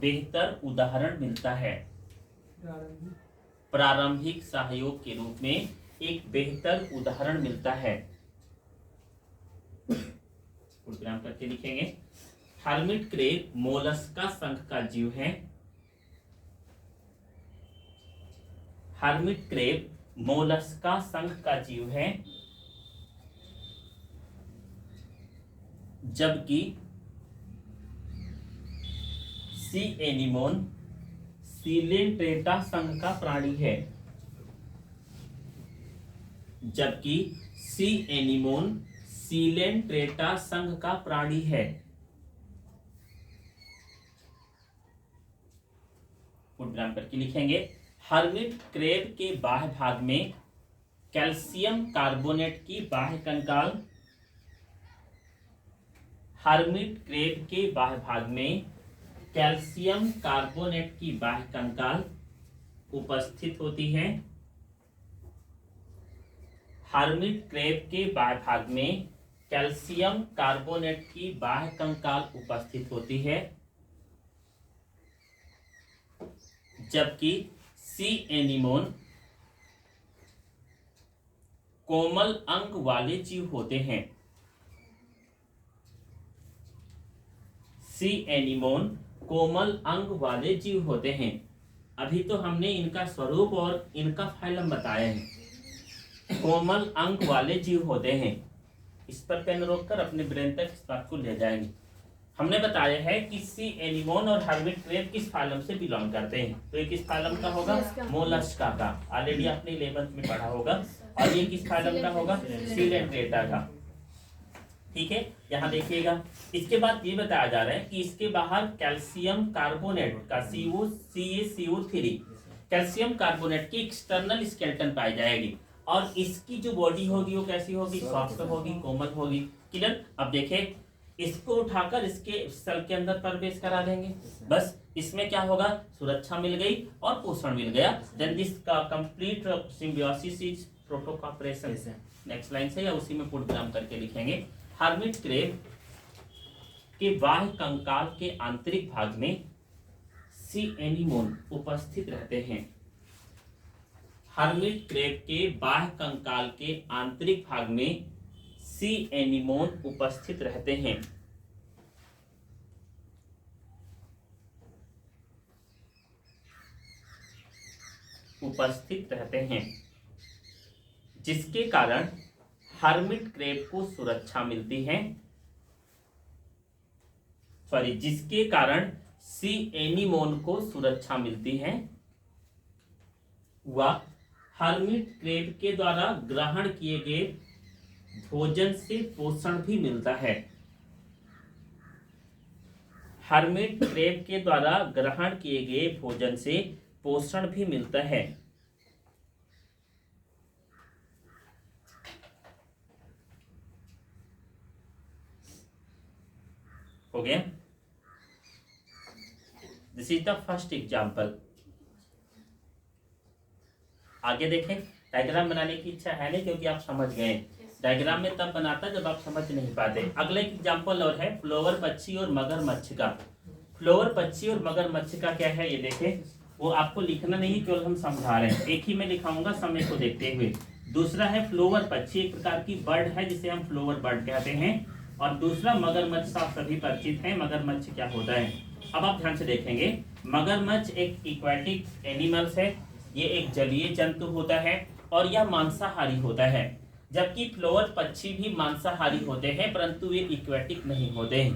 बेहतर उदाहरण मिलता है। प्रारंभिक सहयोग के रूप में एक बेहतर उदाहरण मिलता है। विराम करके लिखेंगे। हर्मिट क्रेब मोलस्का संघ का जीव है। हर्मिट क्रेब मोलस्का संघ का जीव है, जबकि सी एनीमोन सिलेंट्रेटा संघ का प्राणी है। जबकि सी एनीमोन सीलेंट्रेटा संघ का प्राणी है। फुटग्राम करके लिखेंगे। हर्मिट क्रेब के बाह्य भाग में कैल्शियम कार्बोनेट की बाह्य कंकाल, हर्मिट क्रेब के बाह्य भाग में कैल्शियम कार्बोनेट की बाह्य कंकाल उपस्थित होती है। हर्मिट क्रेब के बाह्य भाग में कैल्शियम कार्बोनेट की बाह्य कंकाल उपस्थित होती है, जबकि सी एनीमोन कोमल अंग वाले जीव होते हैं। सी एनीमोन कोमल अंग वाले जीव होते हैं। अभी तो हमने इनका स्वरूप और इनका फाइलम बताया है। कोमल अंग वाले जीव होते हैं। इस पर पेन रोककर अपने ब्रेन तक इस बात को ले जाएंगे। हमने बताया है कि सी एनीमोन और हर्मिट क्रेब किस फाइलम से बिलोंग करते हैं। तो ये किस फाइलम का होगा? मोलस्का का। ऑलरेडी आपने 11th में पढ़ा होगा। और ये किस फाइलम का होगा? सीलेंट्रेटा का। ठीक है, यहाँ देखिएगा। इसके बाद ये बताया जा रहा है कि इसके बाहर कैल्शियम कार्बोनेट का CaCO3 कैल्शियम कार्बोनेट की एक्सटर्नल स्केलेटन पाई जाएगी और इसकी जो बॉडी होगी वो कैसी होगी? सॉफ्ट होगी, कोमल होगी। क्लियर? अब देखें, इसको उठाकर इसके सेल के अंदर प्रवेश करा देंगे। बस इसमें क्या होगा? सुरक्षा मिल गई और पोषण मिल गया। देन दिस का complete symbiosis is protocooperation. Next line से या उसी में पुटग्राम करके लिखेंगे। हर्मिट क्रेब के बाह्य कंकाल के आंतरिक भाग में सी एनीमोन उपस्थित रहते हैं। हर्मिट क्रेब के बाह्य कंकाल के आंतरिक भाग में सी एनीमोन उपस्थित रहते हैं। जिसके कारण हर्मिट क्रेब को सुरक्षा मिलती है। जिसके कारण सी एनीमोन को सुरक्षा मिलती है व हर्मिट क्रेब के द्वारा ग्रहण किए गए भोजन से पोषण भी मिलता है। हर्मिट क्रेब के द्वारा ग्रहण किए गए भोजन से पोषण भी मिलता है। हो गया? This is the first example. आगे देखें। डायग्राम बनाने की इच्छा है नहीं क्योंकि आप समझ गए। डायग्राम में तब बनाता जब आप समझ नहीं पाते। अगला एग्जाम्पल और है फ्लोवर पक्षी और मगरमच्छ का। फ्लोवर पक्षी और मगरमच्छ का क्या है ये देखें। वो आपको लिखना नहीं, केवल हम समझा रहे हैं। एक ही मैं लिखाऊंगा समय को देखते हुए। दूसरा है फ्लोवर पक्षी, एक प्रकार की बर्ड है जिसे हम फ्लोवर बर्ड कहते हैं। और दूसरा मगरमच्छ, आप सभी परिचित हैं मगरमच्छ क्या होता है। अब आप ध्यान से देखेंगे। मगरमच्छ एक एक्वाटिक एनिमल्स है। ये एक जलीय जंतु होता है और यह मांसाहारी होता है। जबकि फ्लोवर पक्षी भी मांसाहारी होते हैं परंतु वे एक्वाटिक नहीं होते हैं।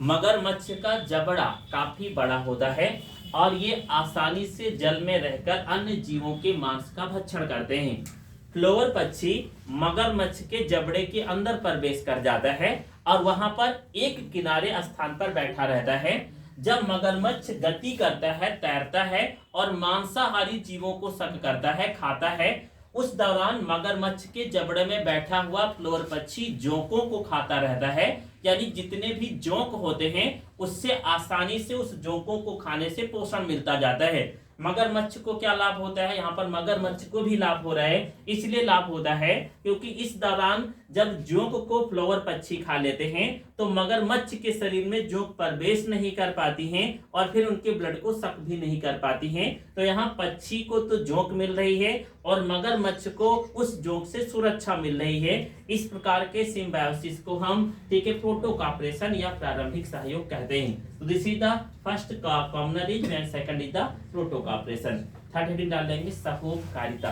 मगरमच्छ का जबड़ा काफी बड़ा होता है और ये आसानी से जल में रहकर अन्य जीवों के मांस का भक्षण करते हैं। फ्लोवर पक्षी मगरमच्छ के जबड़े के अंदर प्रवेश कर जाता है और वहां पर एक किनारे स्थान पर बैठा रहता है। जब मगरमच्छ गति करता है, तैरता है और मांसाहारी जीवों को शक करता है, खाता है, उस दौरान मगरमच्छ के जबड़े में बैठा हुआ फ्लोवर पक्षी जोंकों को खाता रहता है। यानी जितने भी जोंक होते हैं उससे आसानी से उस जोंकों को खाने से पोषण मिलता जाता है। मगरमच्छ को क्या लाभ होता है? यहाँ पर मगरमच्छ को भी लाभ हो रहा है। इसलिए लाभ होता है क्योंकि इस दौरान जब जोंक को फ्लोवर पक्षी खा लेते हैं तो मगरमच्छ के शरीर में जोंक प्रवेश नहीं कर पाती हैं और फिर उनके ब्लड को सक भी नहीं कर पाती हैं। तो यहाँ पक्षी को तो जोंक मिल रही है और मगरमच्छ को उस जोंक से सुरक्षा मिल रही है। इस प्रकार के सिम्बायोसिस को हम ठीक है प्रोटोकॉपरेशन या प्रारंभिक सहयोग कहते हैं। तो this is the first commoner is and second is the protocooperation. Third heading डाल देंगे सहोपकारिता।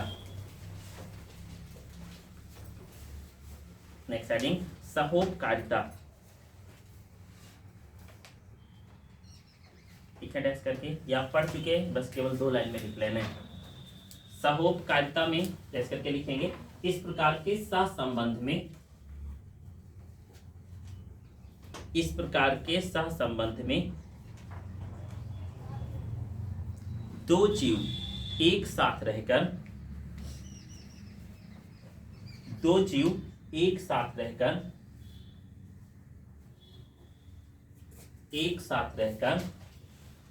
Next heading सहोपकारिता। ठीक है, डैश करके ये आप पढ़ चुके हैं, बस केवल 2 लाइन में लिख लेना है। सहोपकारिता में डैश करके लिखेंगे। इस प्रकार के सहसंबंध में इस प्रकार के सह संबंध में दो जीव एक साथ रहकर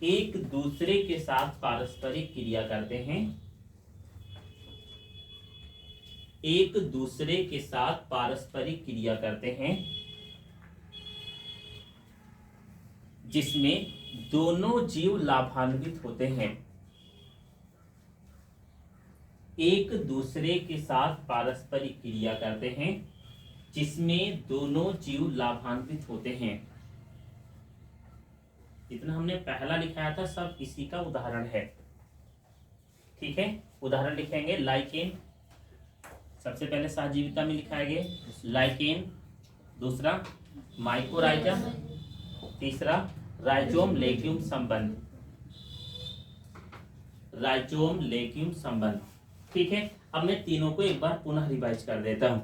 एक दूसरे के साथ पारस्परिक क्रिया करते हैं, जिसमें दोनों जीव लाभान्वित होते हैं। एक दूसरे के साथ पारस्परिक क्रिया करते हैं जिसमें दोनों जीव लाभान्वित होते हैं। जितना हमने पहला लिखाया था सब इसी का उदाहरण है। ठीक है, उदाहरण लिखेंगे। लाइकेन सबसे पहले सहजीविता में लिखाएंगे लाइकेन, दूसरा माइकोराइजा, तीसरा राइजोम लेग्यूम संबंध। ठीक है, अब मैं तीनों को एक बार पुनः रिवाइज कर देता हूं।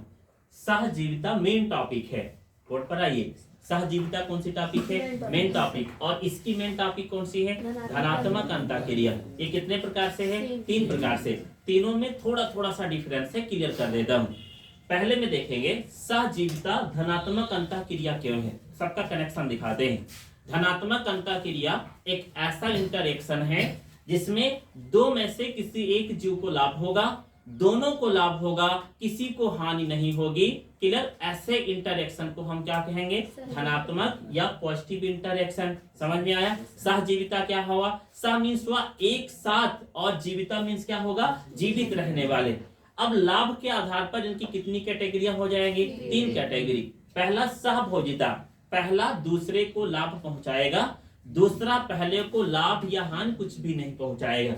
सहजीविता मेन टॉपिक है, बोर्ड पर आइए। सहजीविता कौन सी टॉपिक है? Main topic. और इसकी मेन टॉपिक कौन सी है? धनात्मक अंतःक्रिया। ये कितने प्रकार से है? 3 प्रकार से। तीनों में थोड़ा थोड़ा सा डिफरेंस है, क्लियर कर देता हूँ। पहले में देखेंगे सहजीविता धनात्मक अंतःक्रिया क्यों है, सबका कनेक्शन दिखाते हैं। धनात्मक अंतःक्रिया एक ऐसा इंटरेक्शन है जिसमें दो में से किसी एक जीव को लाभ होगा, दोनों को लाभ होगा, किसी को हानि नहीं होगी। क्लियर? ऐसे इंटरेक्शन को हम क्या कहेंगे? धनात्मक या पॉजिटिव इंटरेक्शन। समझ में आया? सहजीविता क्या हुआ? सह मीन्स हुआ एक साथ, और जीविता मीन्स क्या होगा? जीवित रहने वाले। अब लाभ के आधार पर इनकी कितनी कैटेगरियां हो जाएंगी? 3 कैटेगरी। पहला सहभोजिता, पहला दूसरे को लाभ पहुंचाएगा, दूसरा पहले को लाभ या हानि कुछ भी नहीं पहुंचाएगा।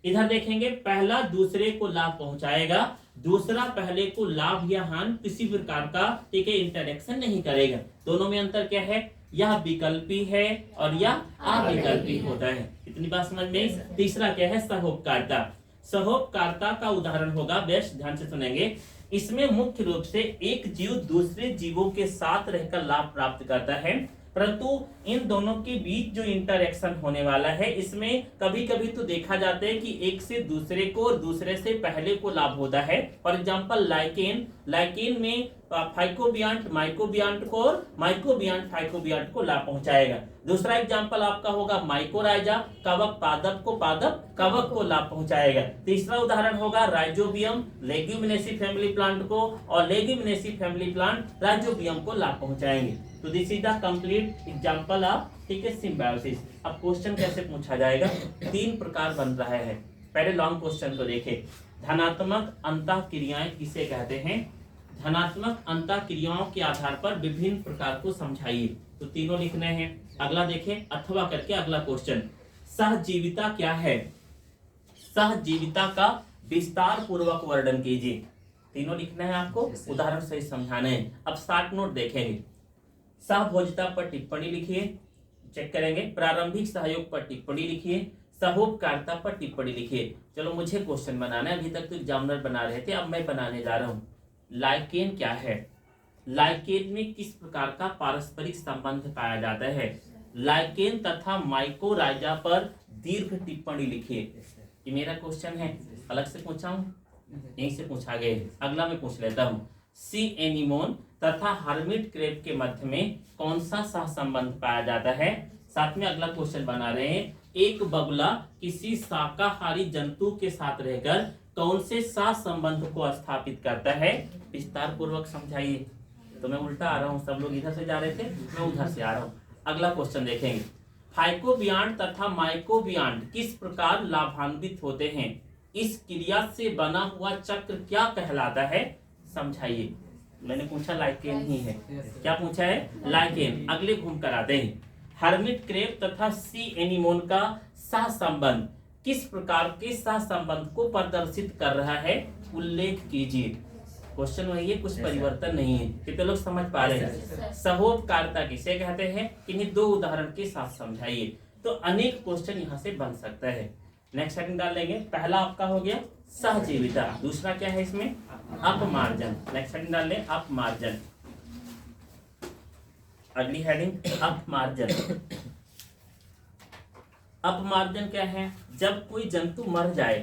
इधर देखेंगे, पहला दूसरे को लाभ पहुंचाएगा, दूसरा पहले को लाभ या हानि किसी प्रकार का ठीक है इंटरेक्शन नहीं करेगा। दोनों में अंतर क्या है? यह विकल्पी है और यह अविकल्पी होता है। इतनी बात समझ में? तीसरा क्या है? सहोपकारिता। सहोपकारिता का उदाहरण होगा, बेस्ट ध्यान से सुनेंगे। इसमें मुख्य रूप से एक जीव दूसरे जीवों के साथ रहकर लाभ प्राप्त करता है, परंतु इन दोनों के बीच जो इंटरेक्शन होने वाला है, इसमें कभी कभी तो देखा जाता है कि एक से दूसरे को और दूसरे से पहले को लाभ होता है। फॉर एग्जांपल लाइकेन में फाइकोबियांट माइकोबियांट को और माइकोबियांट फाइकोबियांट को लाभ पहुंचाएगा। दूसरा एग्जांपल आपका होगा माइकोराइजा, कवक पादप को पादप कवक को लाभ पहुंचाएगा। तीसरा उदाहरण होगा राइजोबियम, लेग्यूमिनेसी फैमिली प्लांट को, और लेग्यूमिनेसी फैमिली प्लांट राइजोबियम को लाभ पहुंचाएंगे। तो this is the complete example of ठीक है सिम्बायोसिस। अब क्वेश्चन कैसे पूछा जाएगा? 3 प्रकार बन रहा है। पहले लॉन्ग क्वेश्चन को देखें। धनात्मक अंतःक्रियाएं किसे कहते हैं? धनात्मक अंतःक्रियाओं के आधार पर विभिन्न प्रकार को समझाइए। तो तीनों लिखने हैं। अगला देखें, अथवा करके अगला क्वेश्चन, सहजीविता क्या है? सहजीविता का विस्तार पूर्वक वर्णन कीजिए। तीनों लिखना है आपको, उदाहरण सही समझाना है। अब 60 नोट देखेंगे। सहभोजिता पर टिप्पणी लिखिए, चेक करेंगे। प्रारंभिक सहयोग पर टिप्पणी लिखिए, सहोपकारिता पर टिप्पणी लिखिए। चलो मुझे क्वेश्चन बनाना है, अभी तक तो एग्जामिनर बना रहे थे, अब मैं बनाने जा रहा हूँ। लाइकेन क्या है? लाइकेन में किस प्रकार का पारस्परिक संबंध पाया जाता है? लाइकेन तथा माइकोराइजा पर दीर्घ टिप्पणी लिखिए। ये मेरा क्वेश्चन है, अलग से पूछा हूँ, यहीं से पूछा गया है। अगला मैं पूछ लेता हूँ, सी एनिमोन तथा हर्मिट क्रेब के मध्य में कौन सा सह संबंध पाया जाता है? साथ में अगला क्वेश्चन बना रहे हैं, एक बगुला किसी शाकाहारी जंतु के साथ रहकर कौन से सह संबंध को स्थापित करता है? विस्तार पूर्वक समझाइए। तो मैं उल्टा आ रहा हूँ, सब लोग इधर से जा रहे थे, मैं उधर से आ रहा हूँ। अगला क्वेश्चन देखेंगे, फाइकोबियांट तथा माइकोबियांट किस प्रकार लाभान्वित होते हैं? इस क्रिया से बना हुआ चक्र क्या कहलाता है? समझाइए। मैंने पूछा लाइकेन ही है, क्या पूछा है? लाइकेन। अगले घूम कर आते हैं, हर्मिट क्रेब तथा सी एनिमोन का सह संबंध किस प्रकार के सह संबंध को प्रदर्शित कर रहा है? उल्लेख कीजिए। क्वेश्चन वही है, कुछ परिवर्तन नहीं है। कितने लोग समझ पा रहे हैं? सहोपकारिता किसे कहते हैं? इन्हीं 2 उदाहरण के साथ समझाइए। तो अनेक क्वेश्चन यहाँ से बन सकता है। नेक्स्ट सेटिंग डाल लेंगे। पहला आपका हो गया सहजीविता, दूसरा क्या है इसमें? अपमार्जन। नेक्स्ट सेटिंग डाल लें, अपमार्जन। अगली हेडिंग अपमार्जन। अपमार्जन क्या है? जब कोई जंतु मर जाए,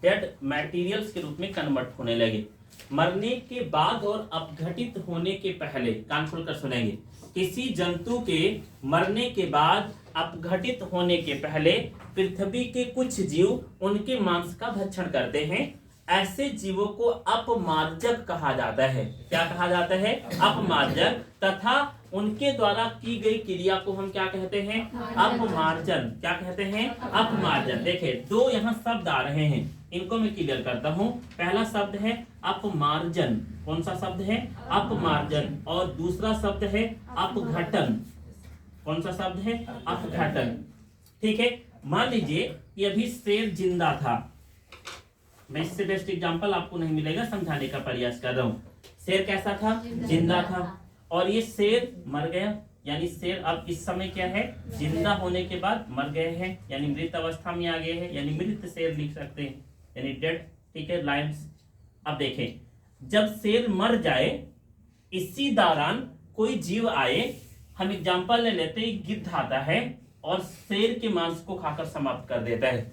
डेड मटेरियल्स के रूप में कन्वर्ट होने लगे। मरने के बाद और अपघटित होने के पहले, कान खोलकर सुनेंगे, किसी जंतु के मरने के बाद अपघटित होने के पहले पृथ्वी के कुछ जीव उनके मांस का भक्षण करते हैं। ऐसे जीवों को अपमार्जक कहा जाता है। क्या कहा जाता है? अपमार्जक। तथा उनके द्वारा की गई क्रिया को हम क्या कहते हैं? अपमार्जन। क्या कहते हैं? अपमार्जन। देखिए, दो यहाँ शब्द आ रहे हैं, इनको मैं क्लियर करता हूँ। पहला शब्द है अपमार्जन। कौन सा शब्द है? अपमार्जन। और दूसरा शब्द है अपघटन। कौन सा शब्द है? अपघटन। ठीक है, मान लीजिए कि अभी शेर जिंदा था। मैं इससे बेस्ट एग्जांपल आपको नहीं मिलेगा, समझाने का प्रयास कर रहा हूँ। शेर कैसा था? जिंदा था। और ये शेर मर गया, यानी शेर अब इस समय क्या है? जिंदा होने के बाद मर गए हैं, यानी मृत अवस्था में आ गए हैं, यानी मृत शेर लिख सकते हैं, यानी डेड। ठीक है, लायंस। अब देखें, जब शेर मर जाए, इसी दौरान कोई जीव आए, हम एग्जांपल ले लेते हैं, गिद्ध आता है और शेर के मांस को खाकर समाप्त कर देता है।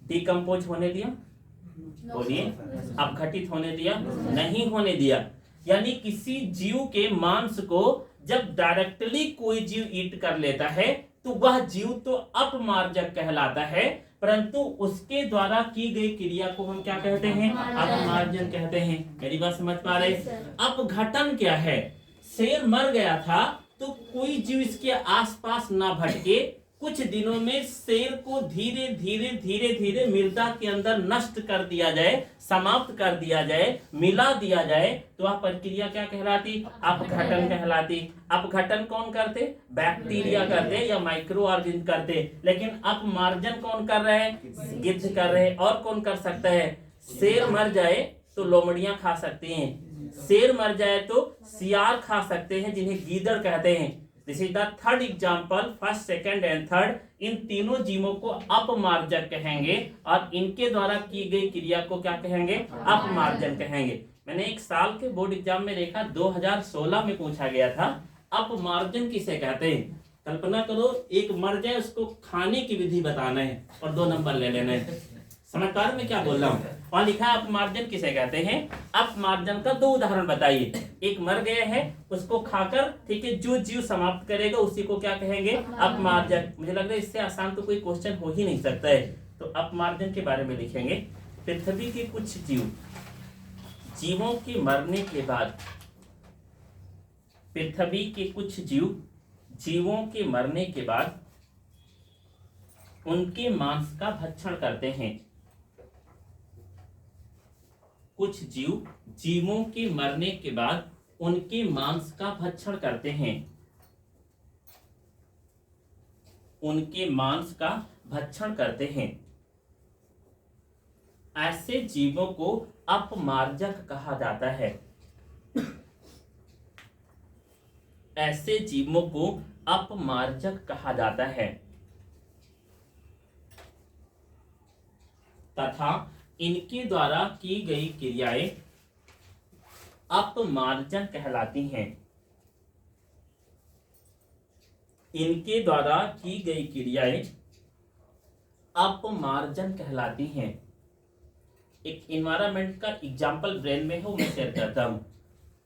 डिकम्पोज होने दिया? बोलिए, अपघटित होने दिया? नहीं होने दिया। यानी किसी जीव के मांस को जब डायरेक्टली कोई जीव ईट कर लेता है तो वह जीव तो अपमार्जक कहलाता है, परंतु उसके द्वारा की गई क्रिया को हम क्या कहते हैं? अपमार्जन कहते हैं। मेरी बात समझ पा रहे? अपघटन क्या है? शेर मर गया था तो कोई जीव इसके आसपास ना भटके, कुछ दिनों में शेर को धीरे धीरे धीरे धीरे मृदा के अंदर नष्ट कर दिया जाए, समाप्त कर दिया जाए, मिला दिया जाए, तो वह प्रक्रिया क्या कहलाती? अपघटन कहलाती। अपघटन कौन करते? बैक्टीरिया करते या माइक्रो ऑर्गेनिज्म करते। लेकिन अपमार्जन कौन कर रहे हैं? गिद्ध कर रहे हैं। और कौन कर सकता है? शेर मर जाए तो लोमड़ियां खा सकती हैं, शेर मर जाए तो सियार खा सकते हैं, जिन्हें गीदड़ कहते हैं। This is the third example, first, second and third. इन तीनों जीवों को अपमार्जक कहेंगे और इनके द्वारा की गई क्रिया को क्या कहेंगे? अपमार्जन कहेंगे। मैंने एक साल के बोर्ड एग्जाम में देखा, 2016 में पूछा गया था, अपमार्जन किसे कहते हैं? कल्पना करो, एक मर जाए, उसको खाने की विधि बताना है और 2 नंबर ले लेना है। समझ पा रहे मैं क्या बोल रहा हूँ? और लिखा है अपमार्जन किसे कहते हैं। अपमार्जन का 2 उदाहरण बताइए। एक मर गया है, उसको खाकर, ठीक है, जो जीव समाप्त करेगा उसी को क्या कहेंगे? अपमार्जन। मुझे लग रहा है इससे आसान तो कोई क्वेश्चन हो ही नहीं सकता है। तो अपमार्जन के बारे में लिखेंगे, पृथ्वी के कुछ जीवों के मरने के बाद, पृथ्वी के कुछ जीवों के मरने के बाद उनके मांस का भक्षण करते हैं। कुछ जीवों के मरने के बाद उनके मांस का भक्षण करते हैं। उनके मांस का भक्षण करते हैं। ऐसे जीवों को अपमार्जक कहा जाता है। ऐसे जीवों को अपमार्जक कहा जाता है तथा इनके द्वारा की गई क्रियाएं अपमार्जन कहलाती हैं। इनके द्वारा की गई क्रियाएं अपमार्जन कहलाती हैं। एक इन्वायरमेंट का एग्जाम्पल ब्रेन में हो, मैं शेयर करता हूं।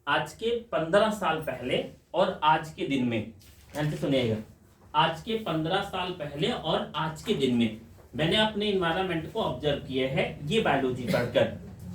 आज के 15 साल पहले और आज के दिन में, ध्यान से सुनिएगा, आज के 15 साल पहले और आज के दिन में मैंने अपने इन्वायरमेंट को ऑब्जर्व किए हैं, ये बायोलॉजी पढ़कर।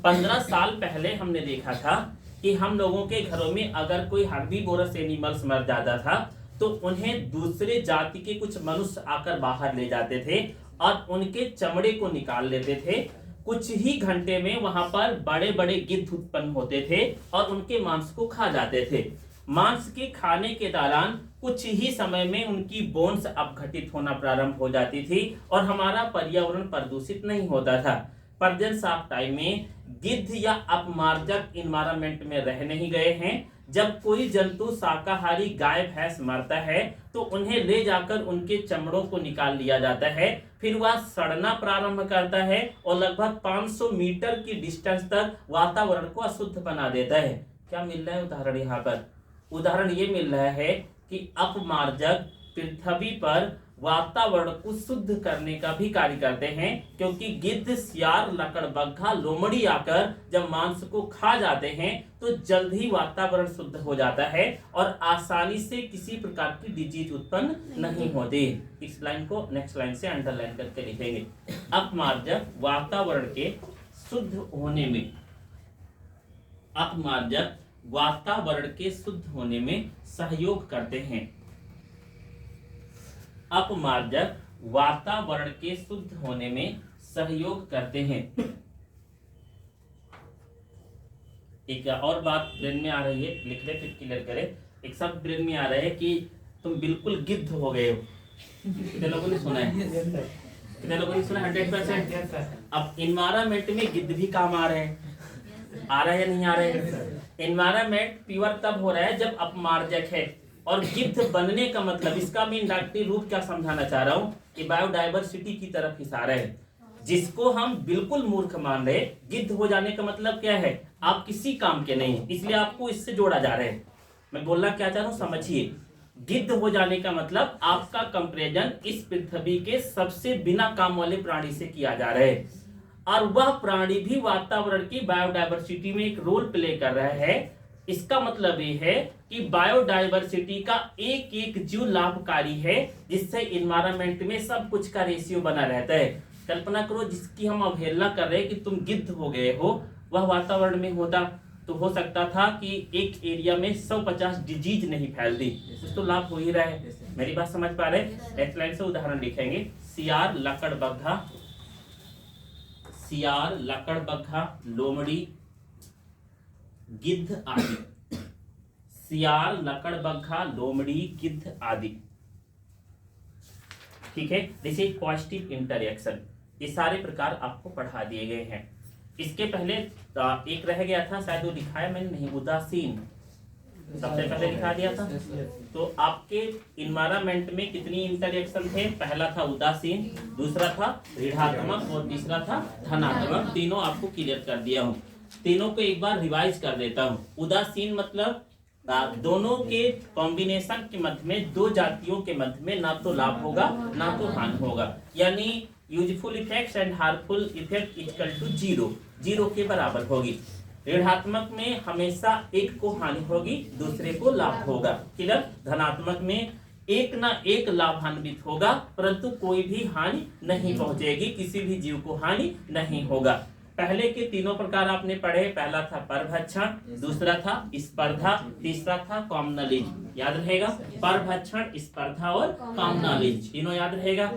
15 साल पहले हमने देखा था कि हम लोगों के घरों में अगर कोई हर्बीवोरस एनिमल्स मर जाता था तो उन्हें दूसरे जाति के कुछ मनुष्य आकर बाहर ले जाते थे और उनके चमड़े को निकाल लेते थे। कुछ ही घंटे में वहां पर बड़े बड़े गिद्ध उत्पन्न होते थे और उनके मांस को खा जाते थे। मांस के खाने के दौरान कुछ ही समय में उनकी बोन्स अपघटित होना प्रारंभ हो जाती थी और हमारा पर्यावरण प्रदूषित नहीं होता था। प्रेजेंस ऑफ टाइम में गिद्ध या अपमार्जक इन्वायरमेंट में रह नहीं गए हैं। जब कोई जंतु शाकाहारी गाय भैंस मरता है तो उन्हें ले जाकर उनके चमड़ों को निकाल लिया जाता है, फिर वह सड़ना प्रारंभ करता है और लगभग 500 मीटर की डिस्टेंस तक वातावरण को अशुद्ध बना देता है। क्या मिल रहा है उदाहरण यहाँ पर? उदाहरण ये मिल रहा है कि अपमार्जक पृथ्वी पर वातावरण को शुद्ध करने का भी कार्य करते हैं, क्योंकि गिद्ध, सियार, लकड़बग्घा, लोमड़ी आकर जब मांस को खा जाते हैं तो जल्द ही वातावरण शुद्ध हो जाता है और आसानी से किसी प्रकार की डिजीज उत्पन्न नहीं होती। इस लाइन को नेक्स्ट लाइन से अंडरलाइन करके लिखेंगे। अपमार्जक वातावरण के शुद्ध होने में, अपमार्जक वातावरण के शुद्ध होने में सहयोग करते हैं। अपमार्जक वातावरण के शुद्ध होने में सहयोग करते हैं। एक और बात ब्रेन में आ रही है, लिख ले फिर क्लियर करें। एक शब्द ब्रेन में आ रहा है कि तुम बिल्कुल गिद्ध हो गए हो। कितने लोगों ने सुना है? कितने लोगों ने सुना? 100%। अब इन्वायरमेंट में गिद्ध भी काम आ रहे हैं, आ रहे हैं नहीं आ रहे हैं? इन्वायरमेंट प्योर तब हो रहा है जब अपमार्जक है। और गिद्ध बनने का मतलब, इसका मैं इंडक्टिव रूप क्या समझाना चाह रहा हूँ कि बायोडाइवर्सिटी की तरफ इशारा है, जिसको हम बिल्कुल मूर्ख मान रहे। गिद्ध हो जाने का मतलब क्या है? आप किसी काम के नहीं, इसलिए आपको इससे जोड़ा जा रहा है। मैं बोलना क्या चाह रहा हूँ समझिए। गिद्ध हो जाने का मतलब आपका कंपैरिजन इस पृथ्वी के सबसे बिना काम वाले प्राणी से किया जा रहा है, और वह प्राणी भी वातावरण की बायोडाइवर्सिटी में एक रोल प्ले कर रहा है। इसका मतलब ये है कि बायोडाइवर्सिटी का एक एक जीव लाभकारी है, जिससे इन्वायरमेंट में सब कुछ का रेशियो बना रहता है। कल्पना करो जिसकी हम अवहेलना कर रहे हैं कि तुम गिद्ध हो गए हो, वह वातावरण में होता तो हो सकता था कि एक एरिया में 150 डिजीज नहीं फैलती। कुछ तो लाभ हो ही रहा है। मेरी बात समझ पा रहे? नेक्स्ट लाइन से उदाहरण लिखेंगे। सियार, लकड़बग्घा, सियार, लकड़बग्घा, लोमड़ी, गिद्ध आदि। सियार, लकड़बग्घा, लोमड़ी, गिद्ध आदि। ठीक है, दिस इज पॉजिटिव इंटरएक्शन। ये सारे प्रकार आपको पढ़ा दिए गए हैं। इसके पहले एक रह गया था, शायद वो दिखाया मैंने नहीं, उदासीन सबसे पहले दिखा दिया था। तो आपके इन्वायरमेंट में कितनी इंटरएक्शन थे? पहला था उदासीन, दूसरा था ऋणात्मक और तीसरा था धनात्मक। तीनों आपको क्लियर कर दिया हूँ। तीनों को एक बार रिवाइज कर देता हूँ। उदासीन मतलब दोनों के कॉम्बिनेशन के मध्य में, दो जातियों के मध्य में ना तो लाभ होगा ना तो हानि होगा, यानी useful effects and harmful effect equal to zero, zero के बराबर होगी। ऋणात्मक में हमेशा एक को हानि होगी, दूसरे को लाभ होगा। क्लियर? धनात्मक में एक ना एक लाभान्वित होगा, परंतु कोई भी हानि नहीं पहुंचेगी, किसी भी जीव को हानि नहीं होगा। पहले के तीनों प्रकार आपने पढ़े। पहला था परभक्षण, दूसरा था स्पर्धा, तीसरा था कॉमनलिज। याद रहेगा? परभक्षण, स्पर्धा और कॉमनलिज, तीनों याद रहेगा।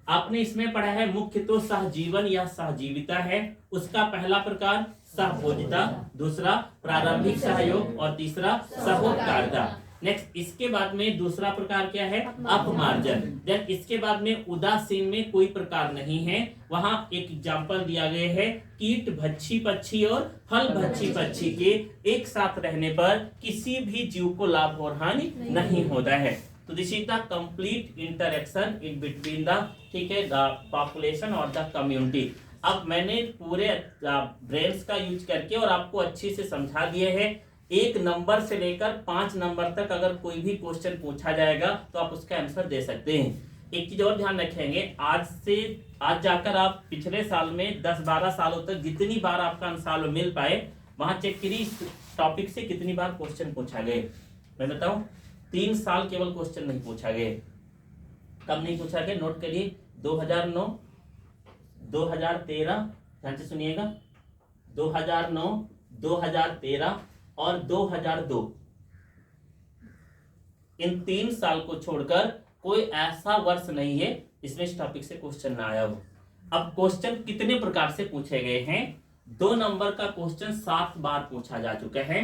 आपने इसमें पढ़ा है मुख्य तो सहजीवन या सहजीविता है। उसका पहला प्रकार सहभोजिता, दूसरा प्रारंभिक सहयोग और तीसरा सहोदकारिता। नेक्स्ट, इसके बाद में दूसरा प्रकार क्या है? अपमार्जन। देन इसके बाद में उदासीन में कोई प्रकार नहीं है। वहां एक एग्जांपल दिया गया है, कीट भक्षी पक्षी और फल भक्षी पक्षी के एक साथ रहने पर किसी भी जीव को लाभ और हानि नहीं होता है। तो this is the complete interaction in between the, ठीक है, द पॉपुलेशन और द कम्युनिटी। अब मैंने पूरे ब्रेन्स का यूज करके और आपको अच्छे से समझा दिए हैं। 1 नंबर से लेकर 5 नंबर तक अगर कोई भी क्वेश्चन पूछा जाएगा तो आप उसका आंसर दे सकते हैं। एक चीज और ध्यान रखेंगे, आज जाकर आप पिछले साल में 10-12 सालों तक जितनी बार आपका आंसर मिल पाए, वहां चेक करिए इस टॉपिक से कितनी बार क्वेश्चन पूछा गए। मैं बताऊं, 3 साल केवल क्वेश्चन नहीं पूछा गए। कब नहीं पूछा गया? नोट करिए, 2009, 2013, ध्यान से सुनिएगा, 2009, 2013 और 2002, इन 3 साल को छोड़कर कोई ऐसा वर्ष नहीं है इसमें इस टॉपिक से क्वेश्चन ना आया हो। अब क्वेश्चन कितने प्रकार से पूछे गए हैं? 2 नंबर का क्वेश्चन 7 बार पूछा जा चुका है,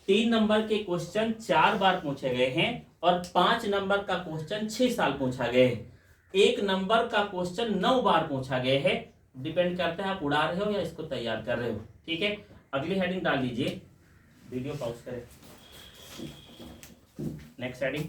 3 नंबर के क्वेश्चन 4 बार पूछे गए हैं और 5 नंबर का क्वेश्चन 6 साल पूछा गया है। 1 नंबर का क्वेश्चन 9 बार पूछा गया है। डिपेंड करता है आप उड़ा रहे हो या इसको तैयार कर रहे हो। ठीक है, अगली हेडिंग डाल लीजिए, वीडियो पॉज करें। Next heading,